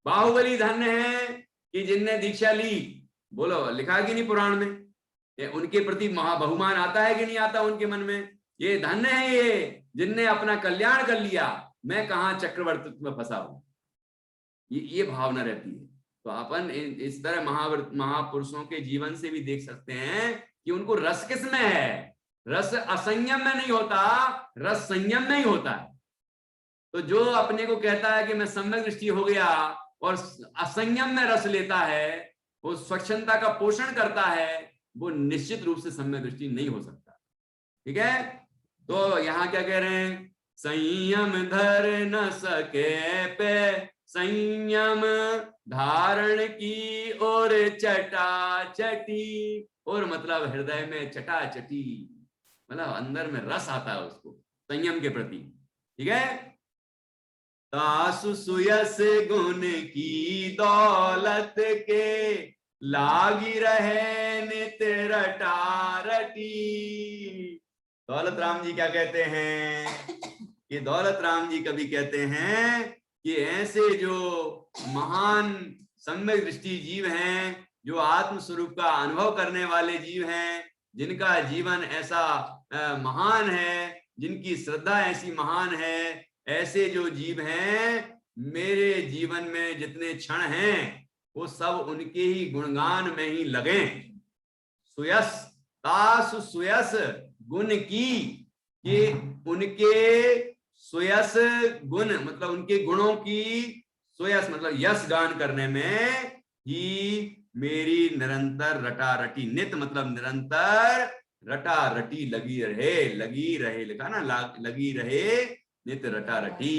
बाहुबली धन्य है कि जिनने दीक्षा ली। बोलो लिखा कि नहीं पुराण में, उनके प्रति महाबहुमान आता है कि नहीं आता उनके मन में, ये धन्य है ये जिनने अपना कल्याण कर लिया, मैं कहां चक्रवर्तित्व में फंसा हूं, ये भावना रहती है। तो अपन इस तरह महापुरुषों के जीवन से भी देख सकते हैं कि उनको रस किस में है, रस असंयम में नहीं होता, रस संयम में ही होता है। तो जो अपने को कहता है कि मैं सम्यक दृष्टि हो गया और असंयम में रस लेता है, वो स्वच्छंदता का पोषण करता है, वो निश्चित रूप से सम्यक दृष्टि नहीं हो सकता। ठीक है, तो यहां क्या कह रहे हैं, संयम धर न सके पे संयम धारण की और चटाचटी, और मतलब हृदय में चटाचटी, मतलब अंदर में रस आता है उसको संयम के प्रति। ठीक है, तासु सुयस गुण की दौलत के लागी रहे नित रटारटी। दौलत राम जी क्या कहते हैं, कि दौलत राम जी कभी कहते हैं कि ऐसे जो महान सम्यक दृष्टि जीव हैं, जो आत्म स्वरूप का अनुभव करने वाले जीव हैं, जिनका जीवन ऐसा महान है, जिनकी श्रद्धा ऐसी महान है, ऐसे जो जीव हैं, मेरे जीवन में जितने क्षण हैं वो सब उनके ही गुणगान में ही लगे। सुयस, तासु सुयस गुण की, ये उनके सुयस गुण मतलब उनके गुणों की, सुयस मतलब यश गान करने में ही मेरी निरंतर रटा रटी, नित मतलब निरंतर, रटा रटी लगी रहे लिखा ना, लगी रहे नित रटा रटी,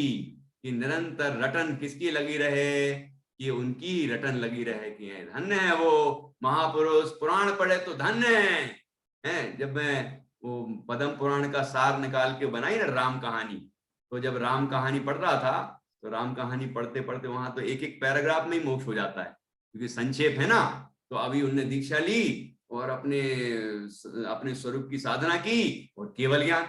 कि निरंतर रटन किसकी लगी रहे, कि उनकी रटन लगी रहे, कि धन्य है वो महापुरुष, पुराण पढ़े तो धन्य है। जब मैं वो पद्म पुराण का सार निकाल के बनाई ना राम कहानी, तो जब राम कहानी पढ़ रहा था, तो राम कहानी पढ़ते पढ़ते वहां तो एक एक पैराग्राफ में ही मोक्ष हो जाता है, क्योंकि संक्षेप है ना। तो अभी उनने दीक्षा ली और अपने स्वरूप की साधना की और केवल ज्ञान,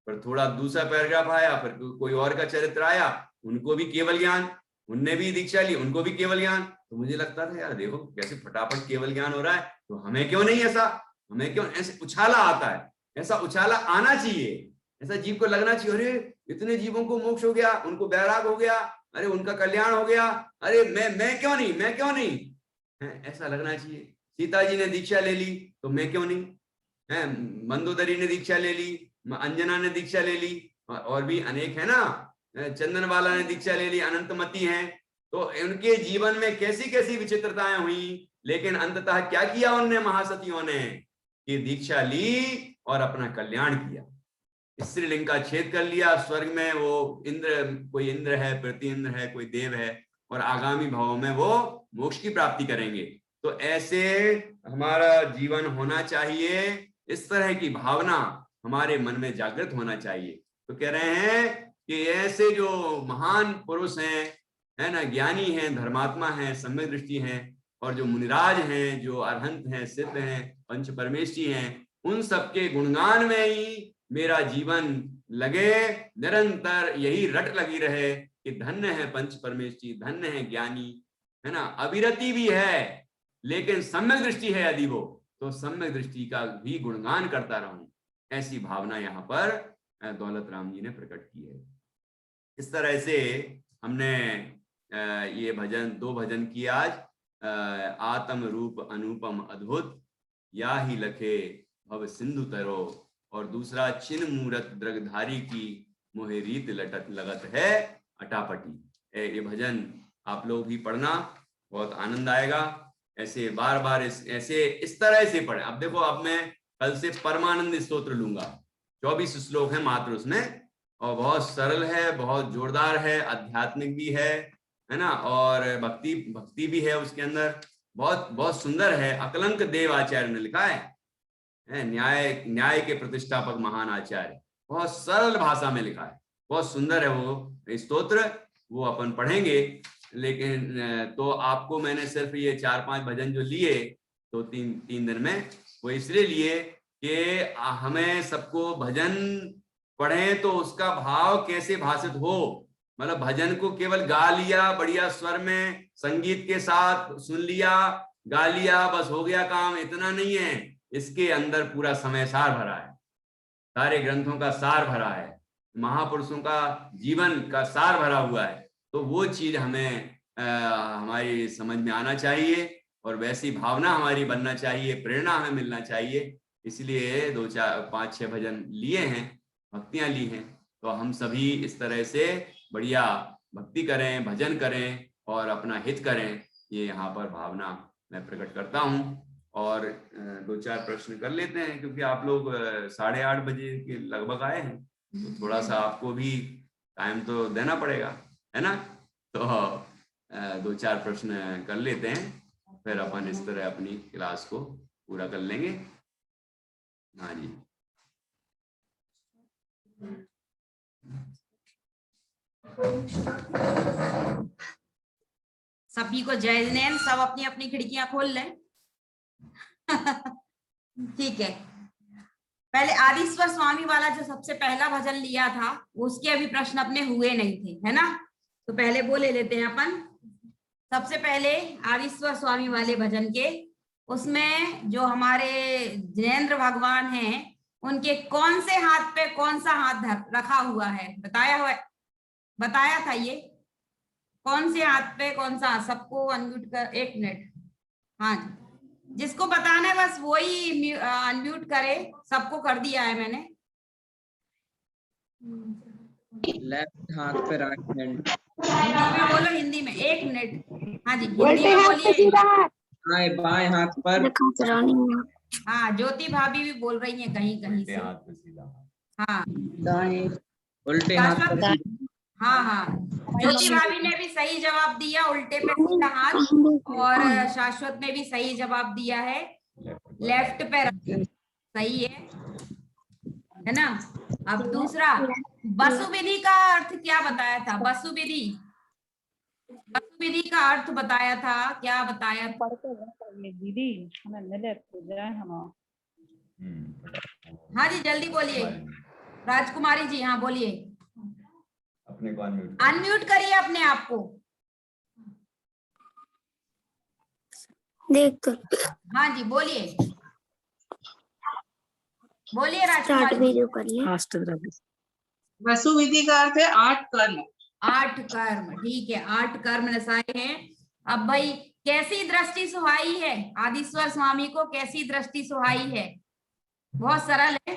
पर थोड़ा दूसरा पैराग्राफ आया, फिर कोई और का चरित्र आया, उनको भी केवल ज्ञान, उनने भी दीक्षा ली, उनको भी केवल ज्ञान। तो मुझे लगता था यार देखो कैसे फटाफट केवल ज्ञान हो रहा है, तो हमें क्यों नहीं ऐसा, हमें क्यों ऐसे उछाला आता है, ऐसा उछाला आना चाहिए, ऐसा जीव को लगना चाहिए अरे इतने जीवों को मोक्ष हो गया, उनको वैराग हो गया, अरे उनका कल्याण हो गया, अरे मैं क्यों नहीं, मैं क्यों नहीं है, ऐसा लगना चाहिए। सीता जी ने दीक्षा ले ली तो मैं क्यों नहीं है, मंदोदरी ने दीक्षा ले ली, अंजना ने दीक्षा ले ली, और भी अनेक है ना, चंदनवाला ने दीक्षा ले ली, अनंतमती हैं, तो उनके जीवन में कैसी कैसी विचित्रताएं हुई, लेकिन अंततः क्या किया उनने महासतियों ने, कि दीक्षा ली और अपना कल्याण किया, स्त्रीलिंग का छेद कर लिया, स्वर्ग में वो इंद्र, कोई इंद्र है, प्रति इंद्र है, कोई देव है, और आगामी भाव में वो मोक्ष की प्राप्ति करेंगे। तो ऐसे हमारा जीवन होना चाहिए, इस तरह की भावना हमारे मन में जागृत होना चाहिए। तो कह रहे हैं कि ऐसे जो महान पुरुष हैं, है ना, ज्ञानी हैं, धर्मात्मा हैं, सम्यक दृष्टि हैं, और जो मुनिराज हैं, जो अरहंत हैं, सिद्ध हैं, पंच परमेष्ठी हैं, उन सबके गुणगान में ही मेरा जीवन लगे, निरंतर यही रट लगी रहे कि धन्य है पंच परमेष्ठी, धन्य है ज्ञानी, है ना। अविरति भी है लेकिन सम्यक दृष्टि है यदि वो, तो सम्यक दृष्टि का भी गुणगान करता रहूं, ऐसी भावना यहाँ पर दौलत राम जी ने प्रकट की है। इस तरह से हमने ये भजन, 2 भजन किए आज। आत्म रूप अनुपम अद्भुत, या ही लखे भव सिंधु तरो, और दूसरा छिन मूरत द्रगधारी की मोहे रीत लटत लगत है अटापटी। ये भजन आप लोग भी पढ़ना, बहुत आनंद आएगा। ऐसे बार बार इस तरह से पढ़े। अब देखो, अब मैं कल से परमानंद स्तोत्र लूंगा, 24 श्लोक है मात्र उसमें, और बहुत सरल है, बहुत जोरदार है, आध्यात्मिक भी है ना, और भक्ति भी है उसके अंदर, बहुत बहुत सुंदर है। अकलंक देव आचार्य ने लिखा है, न्याय के प्रतिष्ठापक महान आचार्य, बहुत सरल भाषा में लिखा है, बहुत सुंदर है वो स्तोत्र, वो अपन पढ़ेंगे। लेकिन तो आपको मैंने सिर्फ ये 4-5 भजन जो लिए तो तीन दिन में, वो इसलिए लिए कि हमें सबको भजन पढ़ें तो उसका भाव कैसे भाषित हो। मतलब भजन को केवल गा लिया बढ़िया स्वर में, संगीत के साथ सुन लिया, गा लिया, बस हो गया काम, इतना नहीं है। इसके अंदर पूरा समय सार भरा है, सारे ग्रंथों का सार भरा है, महापुरुषों का जीवन का सार भरा हुआ है। तो वो चीज हमें हमारी समझ में आना चाहिए, और वैसी भावना हमारी बनना चाहिए, प्रेरणा हमें मिलना चाहिए। इसलिए 2-4-5-6 भजन लिए हैं, भक्तियां ली हैं। तो हम सभी इस तरह से बढ़िया भक्ति करें, भजन करें और अपना हित करें, ये यहाँ पर भावना मैं प्रकट करता हूँ। और 2-4 प्रश्न कर लेते हैं, क्योंकि आप लोग 8:30 बजे के लगभग आए हैं, तो थोड़ा सा आपको भी टाइम तो देना पड़ेगा, है ना। तो 2-4 प्रश्न कर लेते हैं, फिर अपन इस तरह अपनी क्लास को पूरा कर लेंगे। हाँ जी, सभी को जय जिनेंद्र। सब अपनी अपनी खिड़कियां खोल लें। ठीक है, पहले आदिश्वर स्वामी वाला जो सबसे पहला भजन लिया था, उसके अभी प्रश्न अपने हुए नहीं थे, है ना। तो पहले वो ले लेते हैं अपन। सबसे पहले आदिश्वर स्वामी वाले भजन के, उसमें जो हमारे जिनेंद्र भगवान हैं, उनके कौन से हाथ पे कौन सा हाथ रखा हुआ है, बताया था ये कौन से हाथ पे कौन सा। सबको अनम्यूट कर, 1 मिनट। हाँ, जिसको बताना है बस वही अनम्यूट करे। सबको कर दिया है मैंने। लेफ्ट हाथ पे राइट हैंड। हिंदी में बोलो, हिंदी में। 1 मिनट। हाँ जी, हिंदी में बोलिए। बाएं हाथ पर। हाँ, ज्योति भाभी भी बोल रही है कहीं कहीं से। हाँ, उल्टे हाथ पर। हाँ हाँ, ज्योति भाभी ने भी सही जवाब दिया, उल्टे पे सीधा हाथ। और शाश्वत ने भी सही जवाब दिया है, लेफ्ट पे रख। सही है ना। अब दूसरा, वसु विधि का अर्थ क्या बताया था। वसु विधि का अर्थ बताया था, क्या बताया था दीदी। हाँ जी, जल्दी बोलिए राजकुमारी जी। हाँ बोलिए, अपने को अनम्यूट करिए अपने आप को। देख कर। हाँ जी, बोलिए राजकुमारी जी। वसु विधि का अर्थ है 8 कर्म। 8 कर्म, ठीक है, 8 कर्म रसाए हैं। अब भाई, कैसी दृष्टि सुहाई है आदिश्वर स्वामी को, कैसी दृष्टि सुहाई है। बहुत सरल है,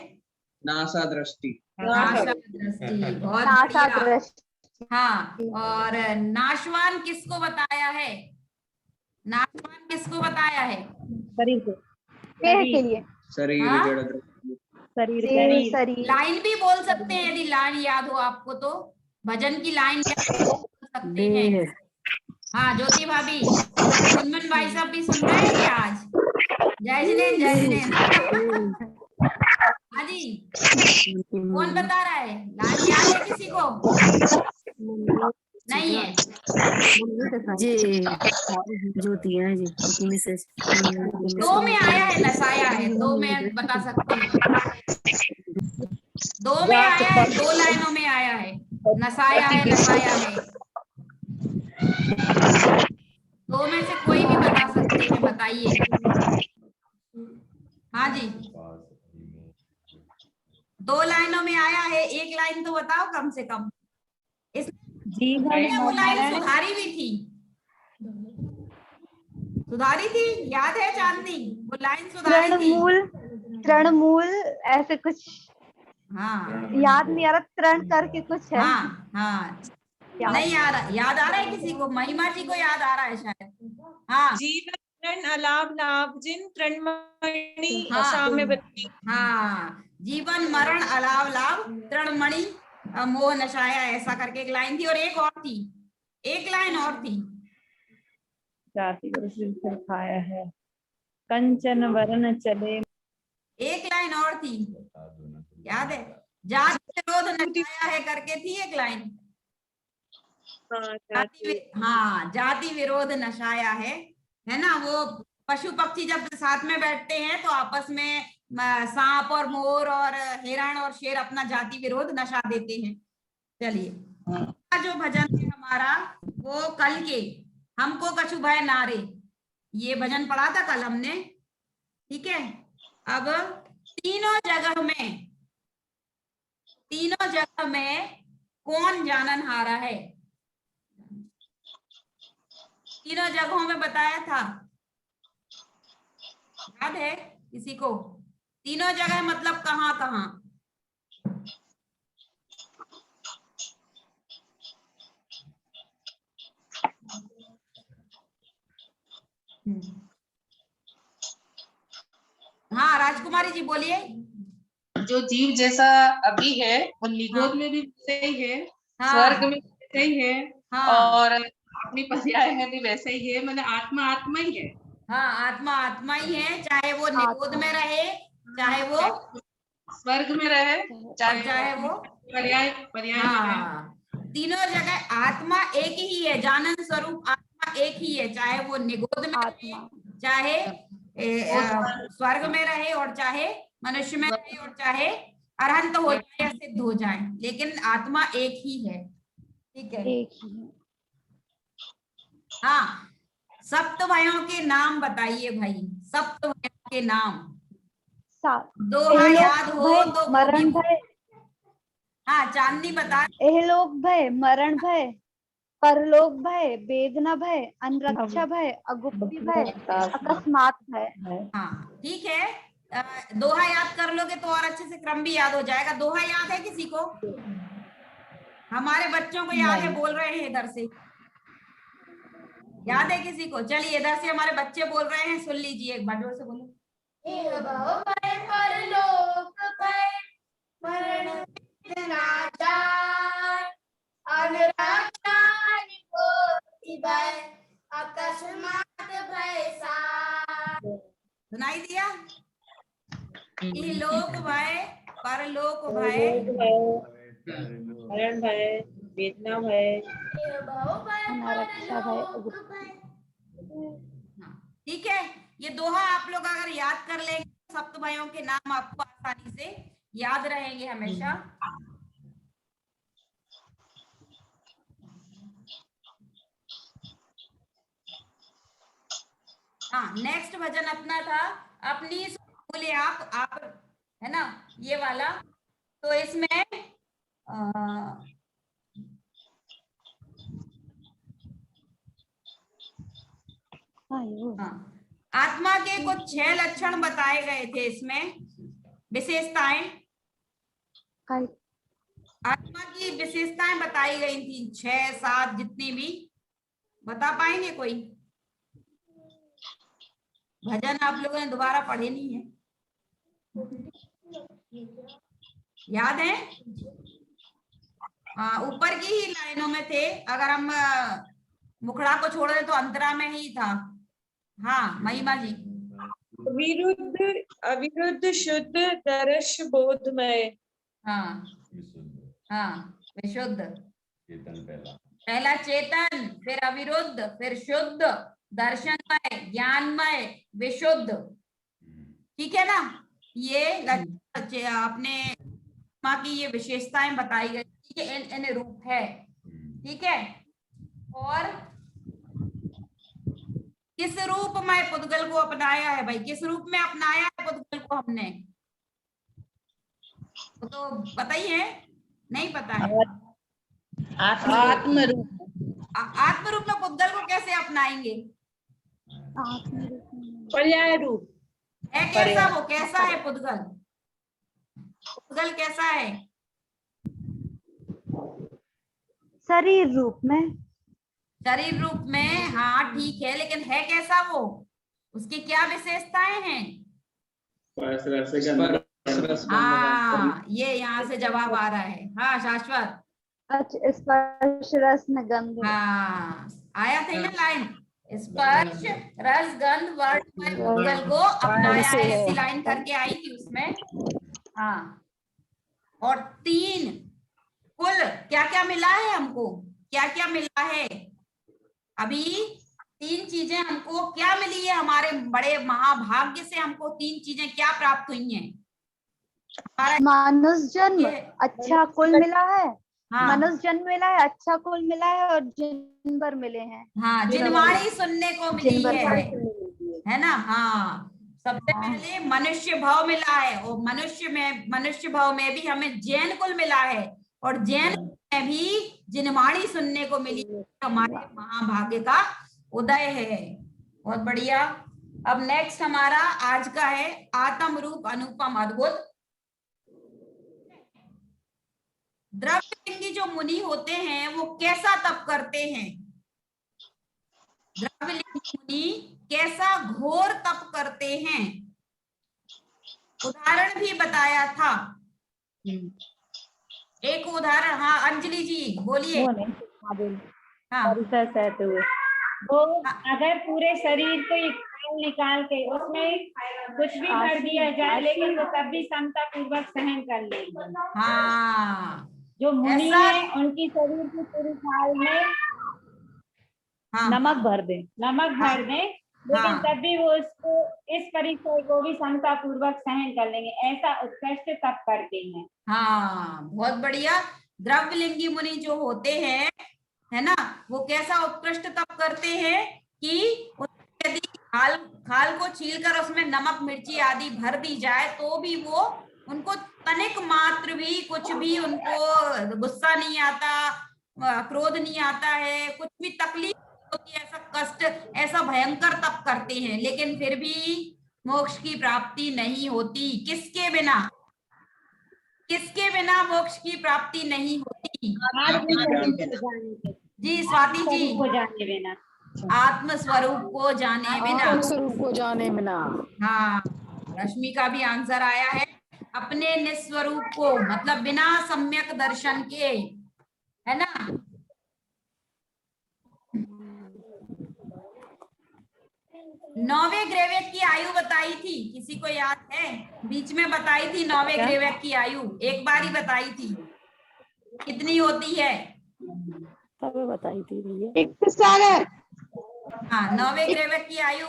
नासा दृष्टि। नासा दृष्टि, बहुत बढ़िया। हाँ, और नाशवान किसको बताया है, नाशवान किसको बताया है। शरीर को, के लिए शरीर हाँ? जड़ दृष्टि। शरीर। लाइन भी बोल सकते हैं यदि लाइन याद हो आपको तो, भजन की लाइन बोल सकते हैं। हाँ, ज्योति भाभी, सुमन भाई साहब भी सुन रहे हैं क्या आज। जय जिनेंद्र। हाँ जी, कौन बता रहा है, लाइन याद है किसी को। नहीं है, जी ज्योति है जी आपकी मिसेज। दो में आया है नसाया है, दो में बता सकते हैं, दो में आया है, दो लाइनों में आया है, नसाया है नसाया है, दो में से कोई भी बता सकते हैं, बताइए। हाँ जी, दो लाइनों में आया है, एक लाइन तो बताओ कम से कम। इसमें वो लाइन सुधारी भी थी, सुधारी थी, याद है चांदनी? वो लाइन सुधारी थी। तृणमूल ऐसे कुछ हाँ याद नहीं आ रहा, तृण करके कुछ है। हाँ हाँ, नहीं आ रहा, याद आ रहा है किसी को? महिमा जी को याद आ रहा है शायद। हाँ जीवन तृण अलाभ लाभ जिन तृणमणि हाँ साम्य बत्ती। हाँ, जीवन मरण अलाव लाभ तृणमणि मोह नशाया, ऐसा करके एक लाइन थी, और एक और थी, एक लाइन और थी। जाति खाया है कंचन वरण चले, एक लाइन और थी, याद है? जाति विरोध नशाया है करके थी एक लाइन। हाँ, जाति विरोध नशाया है ना? वो पशु पक्षी जब साथ में बैठते हैं तो आपस में सांप और मोर और हिरण और शेर अपना जाति विरोध नशा देते हैं। चलिए, जो भजन है हमारा वो कल के हमको कछु भय नारे, ये भजन पढ़ा था कल हमने, ठीक है? अब तीनों जगह में कौन जानन हारा है? तीनों जगहों में बताया था, याद है किसी को? तीनों जगह मतलब कहाँ कहाँ? हाँ राजकुमारी जी बोलिए। जो जीव जैसा अभी है वो निगोद में भी वैसे ही है, हाँ, स्वर्ग में भी वैसे ही है, हाँ, और अपनी पर्याय में भी वैसे ही है, मैंने आत्मा आत्मा ही है। हाँ, आत्मा आत्मा ही है, चाहे वो निगोद में रहे, चाहे वो स्वर्ग में रहे, चाहे वो पर्याय पर्याय में रहे। हाँ, तीनों जगह आत्मा एक ही है, जानन स्वरूप आत्मा एक ही है, चाहे वो निगोद में रहे, चाहे स्वर्ग में रहे, और चाहे मनुष्य में रहे, और चाहे अरहंत हो जाए या सिद्ध हो जाए, लेकिन आत्मा एक ही है, ठीक है? एक ही है। हाँ, सप्तभयों के नाम बताइए भाई, सप्तभयों के नाम। दोहा याद हो तो वो मरण भी। भय, हाँ चांदनी बता। एहलोक भय, मरण भय, परलोक भय, वेदना भय, अनरक्षा भय, अगुप्ति भय, अकस्मात भय। हाँ ठीक है, दोहा याद कर लोगे तो और अच्छे से क्रम भी याद हो जाएगा। दोहा याद है किसी को? हमारे बच्चों को याद है, बोल रहे हैं इधर से, याद है किसी को? चलिए इधर से हमारे बच्चे बोल रहे हैं, सुन लीजिए एक बार, जोर से बोलो। परलोक भय, मरण वेदना जाय, अनरक्षा निगोति भय, अकस्मात भय साय। सुनाई दिया? इहलोक भय, परलोक भय, मरण भय, वेदना भय, अनरक्षा भय, अगुप्ति। ठीक है? ये दोहा आप लोग अगर याद कर लेंगे, सप्तभयों के नाम आपको आसानी से याद रहेंगे हमेशा। हाँ, नेक्स्ट भजन अपना था अपनी बोले आप है ना, ये वाला। तो इसमें हाँ, आत्मा के कुछ 6 लक्षण बताए गए थे इसमें, विशेषताएं, आत्मा की विशेषताएं बताई गई थी 6-7 जितनी भी, बता पाएंगे कोई? भजन आप लोगों ने दोबारा पढ़े नहीं है, याद है? ऊपर की ही लाइनों में थे, अगर हम मुखड़ा को छोड़ दे तो अंतरा में ही था। हाँ महिमा जी। अविरुद्ध शुद्ध दर्श बोधमय। हाँ हाँ, विशुद्ध पहला चेतन, फिर अविरुद्ध, फिर शुद्ध, दर्शनमय, ज्ञानमय, विशुद्ध। ठीक है ना? ये अपने आत्मा की ये विशेषताएं बताई गई। ठीक है, इन रूप है। ठीक है, और किस रूप में पुद्गल को अपनाया है भाई? किस रूप में अपनाया है पुद्गल को हमने? तो पता ही है? नहीं पता है? आत्म रूप आत्म रूप में पुद्गल को कैसे अपनाएंगे? पर्याय रूप है कैसा वो? कैसा है पुद्गल? पुद्गल कैसा है? शरीर रूप में। शरीर रूप में, हाँ ठीक है, लेकिन है कैसा वो? उसकी क्या विशेषताएं हैं? हाँ, ये यहाँ से जवाब आ रहा है। हाँ शाश्वत, अच्छा, स्पर्श रस न गंध। हाँ आया था ना लाइन, स्पर्श रस गंध वर्ड में पुद्गल को अपनाया है, ऐसी लाइन करके आई थी उसमें। हाँ, और 3 कुल क्या क्या मिला है हमको? क्या क्या मिला है? अभी 3 चीजें हमको क्या मिली है? हमारे बड़े महाभाग्य से हमको 3 चीजें क्या प्राप्त हुई हैं? मनुष्य जन्म, अच्छा कुल मिला है। हाँ, मनुष्य जन्म मिला है, अच्छा कुल मिला है, और जिनवर मिले हैं। हाँ, जिनवाणी सुनने को मिली है ना? हाँ, सबसे पहले मनुष्य भाव मिला है, और मनुष्य भाव में भी हमें जैन कुल मिला है, और जैन में भी जिनवाणी सुनने को मिली। हमारे महाभाग्य का उदय है। बहुत बढ़िया। अब नेक्स्ट हमारा आज का है आत्म रूप अनुपम अद्भुत। द्रव्यलिंगी जो मुनि होते हैं वो कैसा तप करते हैं? द्रव्यलिंगी मुनि कैसा घोर तप करते हैं? उदाहरण भी बताया था, एक उदाहरण। हाँ अंजलि जी बोलिए। हाँ, सहते हुए वो अगर पूरे शरीर को निकाल के उसमें कुछ भी कर दिया जाए, लेकिन वो तब भी समता पूर्वक सहन कर लेंगे। हाँ, जो मुनि ऐसा- है उनकी शरीर की पूरी खाल में हाँ, नमक भर दें, लेकिन हाँ, तब भी वो उसको इस परिचय को भी समता पूर्वक सहन कर लेंगे। ऐसा उत्कृष्ट तप करते हैं। हाँ, बहुत बढ़िया। द्रव्यलिंगी मुनि जो होते हैं, है ना, वो कैसा उत्कृष्ट तप करते हैं कि यदि खाल को छीलकर उसमें नमक मिर्ची आदि भर दी जाए तो भी वो उनको तनिक मात्र भी कुछ भी उनको गुस्सा नहीं आता, क्रोध नहीं आता है, कुछ भी तकलीफ होती है, ऐसा कष्ट, ऐसा भयंकर तप करते हैं, लेकिन फिर भी मोक्ष की प्राप्ति नहीं होती। किसके बिना मोक्ष की प्राप्ति नहीं होती? जी स्वाति जी, आत्म स्वरूप को जाने बिना। हाँ, रश्मि का भी आंसर आया है, अपने निस्वरूप को, मतलब बिना सम्यक दर्शन के, है ना? नौवे ग्रेवेक की आयु बताई थी, किसी को याद है? बीच में बताई थी नौवे ग्रेवेक की आयु, एक बार ही बताई थी, कितनी होती है? बताई थी भैया। 31 सागर। हाँ, नौवे ग्रेवेक की आयु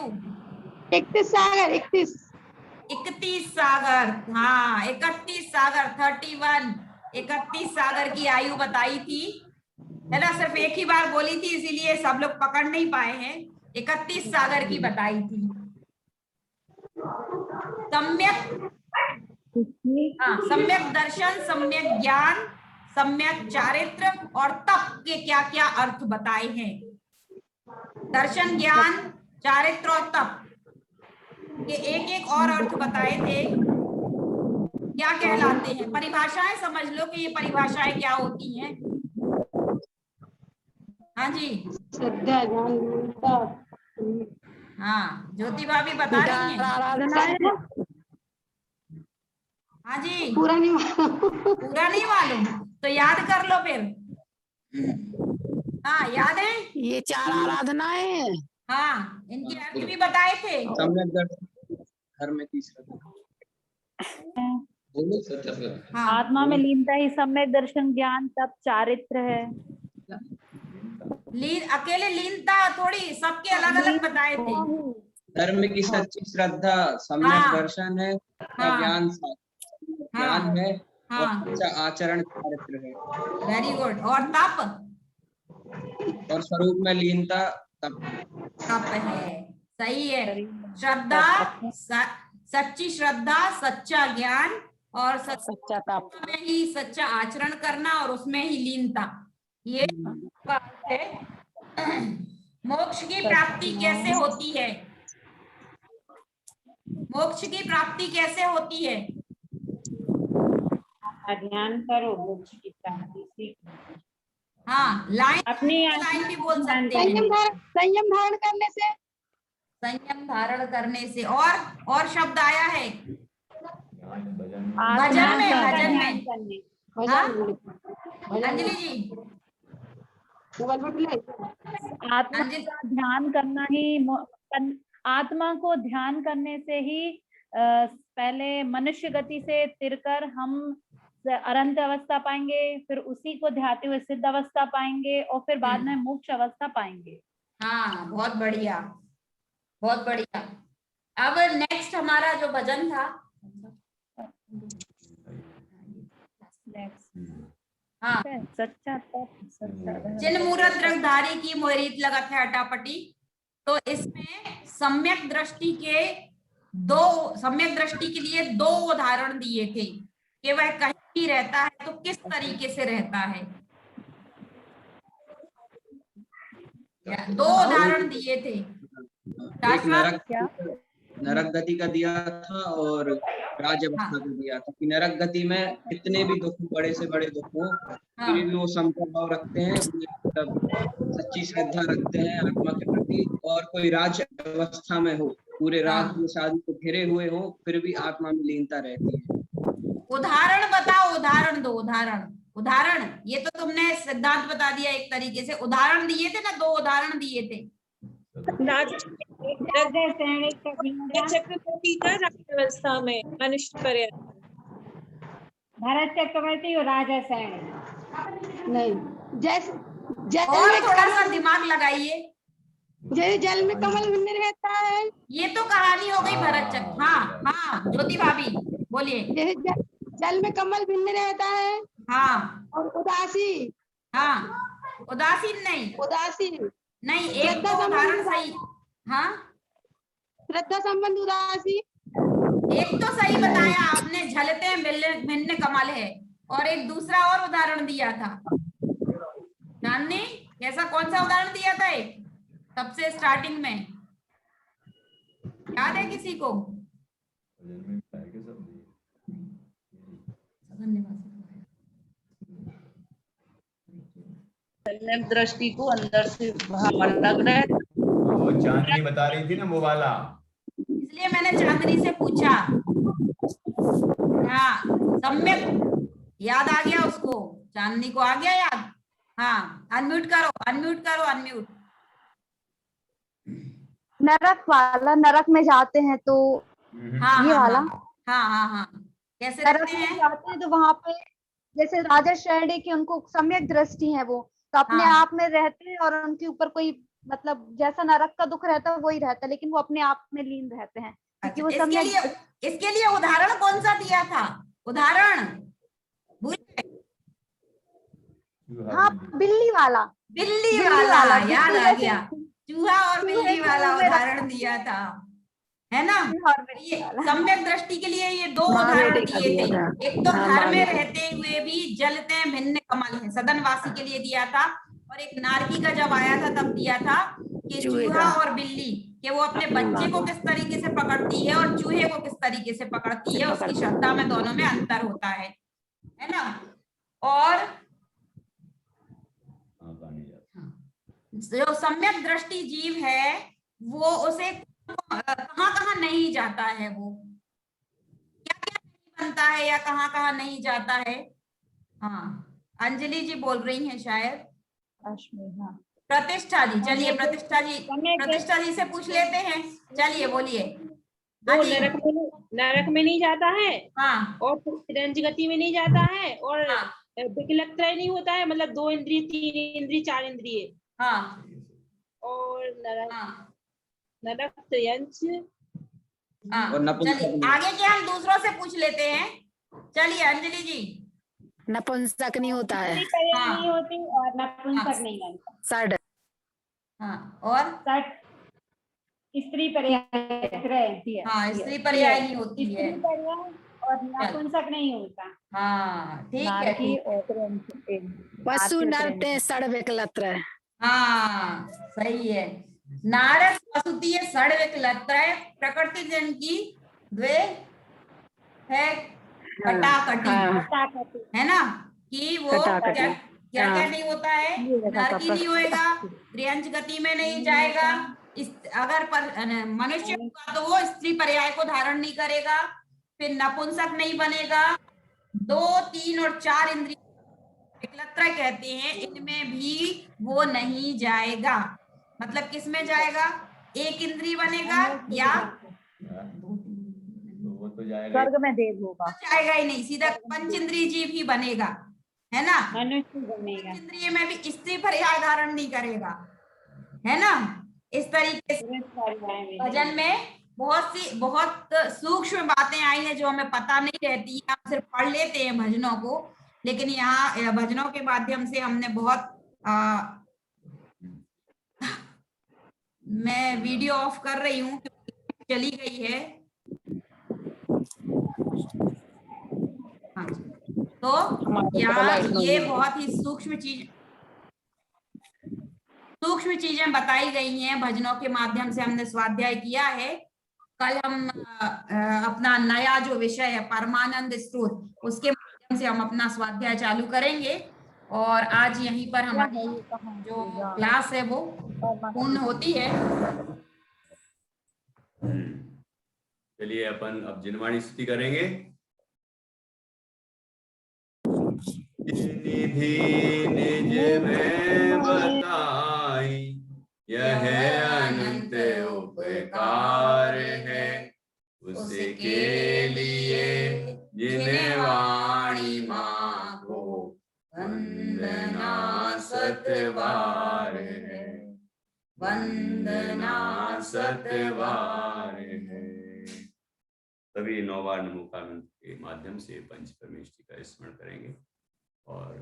31 सागर। 31 सागर। हाँ, 31 सागर, 31, 31 सागर की आयु बताई थी, है ना? सिर्फ एक ही बार बोली थी, इसीलिए सब लोग पकड़ नहीं पाए हैं। 31 सागर की बताई थी। सम्यक दर्शन, सम्यक ज्ञान, सम्यक चारित्र और तप के क्या क्या अर्थ बताए हैं? दर्शन, ज्ञान, चारित्र और तप के एक एक और अर्थ बताए थे, क्या कहलाते हैं? परिभाषाएं समझ लो कि ये परिभाषाएं क्या होती हैं। हाँ जी, हाँ, ज्योति भाभी बता रही हैं। हाँ जी, पूरा नहीं मालूम तो याद कर लो फिर। हाँ, याद है? ये 4 आराधनाएं। हाँ, इनके अर्थ भी बताए थे। सम्यक दर्शन घर में तीसरा। हाँ, आत्मा में लीनता ही सम्यक दर्शन, ज्ञान, तप, चारित्र है। लीन अकेले लीनता थोड़ी, सबके अलग अलग बताए थे। धर्म की सच्ची श्रद्धा, सम्यक हाँ। दर्शन है, हाँ। ज्ञान ज्ञान है, और हाँ सच्चा आचरण चारित्र है, वेरी गुड। और तप, और स्वरूप में लीनता तप है, सही है। श्रद्धा, सच्ची श्रद्धा, सच्चा ज्ञान, और सच्चा तप। में ही सच्चा आचरण करना, और उसमें ही लीनता, ये बात है। मोक्ष की प्राप्ति कैसे होती है? मोक्ष की प्राप्ति कैसे होती है? ध्यान करो, मोक्ष की प्राप्ति सीख। हाँ, लाइन अपनी लाइन भी बोल सकते हैं। संयम धारण करने से। संयम धारण करने से, और शब्द आया है भजन में, का भजन ध्यान में। करने। हाँ? भजन अंजलि जी, आत्मा अंजलि, का ध्यान करना ही आत्मा को ध्यान करने से ही पहले मनुष्य गति से तिरकर हम अनंत अवस्था पाएंगे, फिर उसी को ध्याते हुए सिद्ध अवस्था पाएंगे, और फिर बाद में मोक्ष अवस्था पाएंगे। हाँ बहुत बढ़िया, बहुत बढ़िया। अब नेक्स्ट हमारा जो भजन था, हाँ, सच्चा तप, सच्चा जिन मूरत रंगधारी की मोहरीत लगत है अटापटी। तो इसमें सम्यक दृष्टि के लिए दो उदाहरण दिए थे कि वह कहीं भी रहता है तो किस तरीके से रहता है। दो उदाहरण दिए थे। एक नरक गति का दिया था, और राज अवस्था का दिया था कि नरक गति में कितने भी दुख, बड़े से बड़े दुख हो, फिर भी वो समता भाव रखते हैं, मतलब सच्ची श्रद्धा रखते हैं आत्मा के प्रति। और कोई राज अवस्था में हो, पूरे राज में साधु को घिरे हुए हो, फिर भी आत्मा में लीनता रहती है। उदाहरण बताओ, उदाहरण दो, उदाहरण। ये तो तुमने सिद्धांत बता दिया एक तरीके से, उदाहरण दिए थे ना, दो उदाहरण दिए थे। चक्रवर्ती का राजावस्था में मनुष्य पर्यंत, भरत चक्रवर्ती और राजा सैन। नहीं, जैसे और थोड़ा सा दिमाग लगाइए। जैसे जल में कमल भिन्न रहता है, ये तो कहानी हो गई भरत चक्र। हाँ हाँ, ज्योति भाभी बोलिए। जैसे जल में कमल भिन्न रहता है। हाँ, और उदासी। हाँ, उदासीन नहीं, एक तो उदाहरण सही। हाँ, श्रद्धा संबंध उदासी। एक तो सही बताया आपने, झलते हैं भिन्न कमल है, और एक दूसरा और उदाहरण दिया था। जाननी ऐसा कौन सा उदाहरण दिया था? एक सबसे स्टार्टिंग में याद है किसी को? दृष्टि को अंदर से अलग रहे, वो चांदनी बता रही थी ना वो वाला, इसलिए मैंने चांदनी से पूछा। हाँ, सम्यक याद आ गया उसको, चांदनी को आ गया याद। हाँ, अनम्यूट करो। नरक वाला, नरक में जाते हैं तो हाँ, ये वाला। हाँ, कैसे नरक रहते में हैं? जाते हैं तो वहां पे जैसे राजा श्रेणी की उनको सम्यक दृष्टि है, वो तो अपने हाँ। आप में रहते हैं, और उनके ऊपर कोई मतलब जैसा नरक का दुख रहता है वही रहता है, लेकिन वो अपने आप में लीन रहते हैं क्योंकि वो सम्यक। इसके लिए उदाहरण कौन सा दिया था? उदाहरण भूल गए? हाँ, बिल्ली वाला याद आ गया, चूहा और बिल्ली वाला उदाहरण दिया था, है ना? ये सम्यक दृष्टि के लिए ये दो उदाहरण दिए थे। एक तो घर में रहते हुए भी जलते हैं भिन्न कमल है, सदनवासी के लिए दिया था, और एक नारकी का जब आया था तब दिया था कि चूहा और बिल्ली कि वो अपने बच्चे को किस तरीके से पकड़ती है और चूहे को किस तरीके से पकड़ती है, उसकी श्रद्धा में दोनों में अंतर होता है ना? और जो सम्यक दृष्टि जीव है वो उसे कहाँ नहीं जाता है, वो क्या क्या नहीं बनता है या कहाँ नहीं जाता है। हाँ, अंजलि जी बोल रही हैं शायद। प्रतिष्ठा जी, चलिए प्रतिष्ठा जी से पूछ लेते हैं, चलिए बोलिए। वो नरक में नहीं जाता है। हाँ, और रंज गति में नहीं जाता है, और विकलत्रय नहीं होता है, मतलब 2 इंद्रिय 3 इंद्रिय 4 इंद्रिय, हाँ और हाँ नरक त्रयंच। हाँ, और नपुंसक चलिए नहीं। आगे के हम दूसरों से पूछ लेते हैं। चलिए अंजलि जी। नपुंसक नहीं होता है। स्त्री पर्याय हाँ। नहीं होती और नपुंसक हाँ। नहीं बनता। षड। हाँ और सट स्त्री पर्याय। हाँ, स्त्री पर्याय नहीं होती है। स्त्री पर्याय और नपुंसक नहीं होता। हाँ ठीक है, नारकी ठीक। और पशु नर ते षड विकलत्र। हाँ सही है। नारद वसुतीय सड़विक लत्र प्रकृति जन की द्वे है कटाकटी, कटाकटी। है ना, कि वो कटाकटी। क्या क्या क्या हाँ। नहीं होता है, नरकी नहीं होएगा, त्रियंच गति में नहीं जाएगा, अगर मनुष्य होगा तो वो स्त्री पर्याय को धारण नहीं करेगा, फिर नपुंसक नहीं बनेगा, 2, 3 और 4 इंद्रिय विकलत्र कहते हैं, इनमें भी वो नहीं जाएगा। मतलब किस में जाएगा, एक इंद्रिय बनेगा या वो तो जाएगा स्वर्ग में देव होगा। जाएगा ही नहीं, सीधा पंच इंद्रिय जीव ही बनेगा, है ना। मनुष्य बनेगा। पंच इंद्रिय में भी स्त्री पर्याय धारण नहीं करेगा, है ना। इस तरीके से भजन में बहुत सूक्ष्म बातें आई हैं जो हमें पता नहीं रहती, हम सिर्फ पढ़ लेते हैं भजनों को, लेकिन यहाँ भजनों के माध्यम से हमने बहुत मैं वीडियो ऑफ कर रही हूँ क्योंकि चली गई है। हाँ, तो यहाँ ये बहुत ही सूक्ष्म चीजें बताई गई हैं, भजनों के माध्यम से हमने स्वाध्याय किया है। कल हम अपना नया जो विषय है परमानंद स्तोत्र, उसके माध्यम से हम अपना स्वाध्याय चालू करेंगे, और आज यहीं पर हमारी जो क्लास है वो पूर्ण होती है। चलिए अपन अब जिनवाणी स्तुति करेंगे। निधि निज में बताई यह अनंत उपकार है, उसके लिए जिन्हें वाणी माँ को वंदना सतबार है, वंदना सतबार है। सभी 9 बार नमोकार मंत्र के माध्यम से पंच परमेष्टि का स्मरण करेंगे और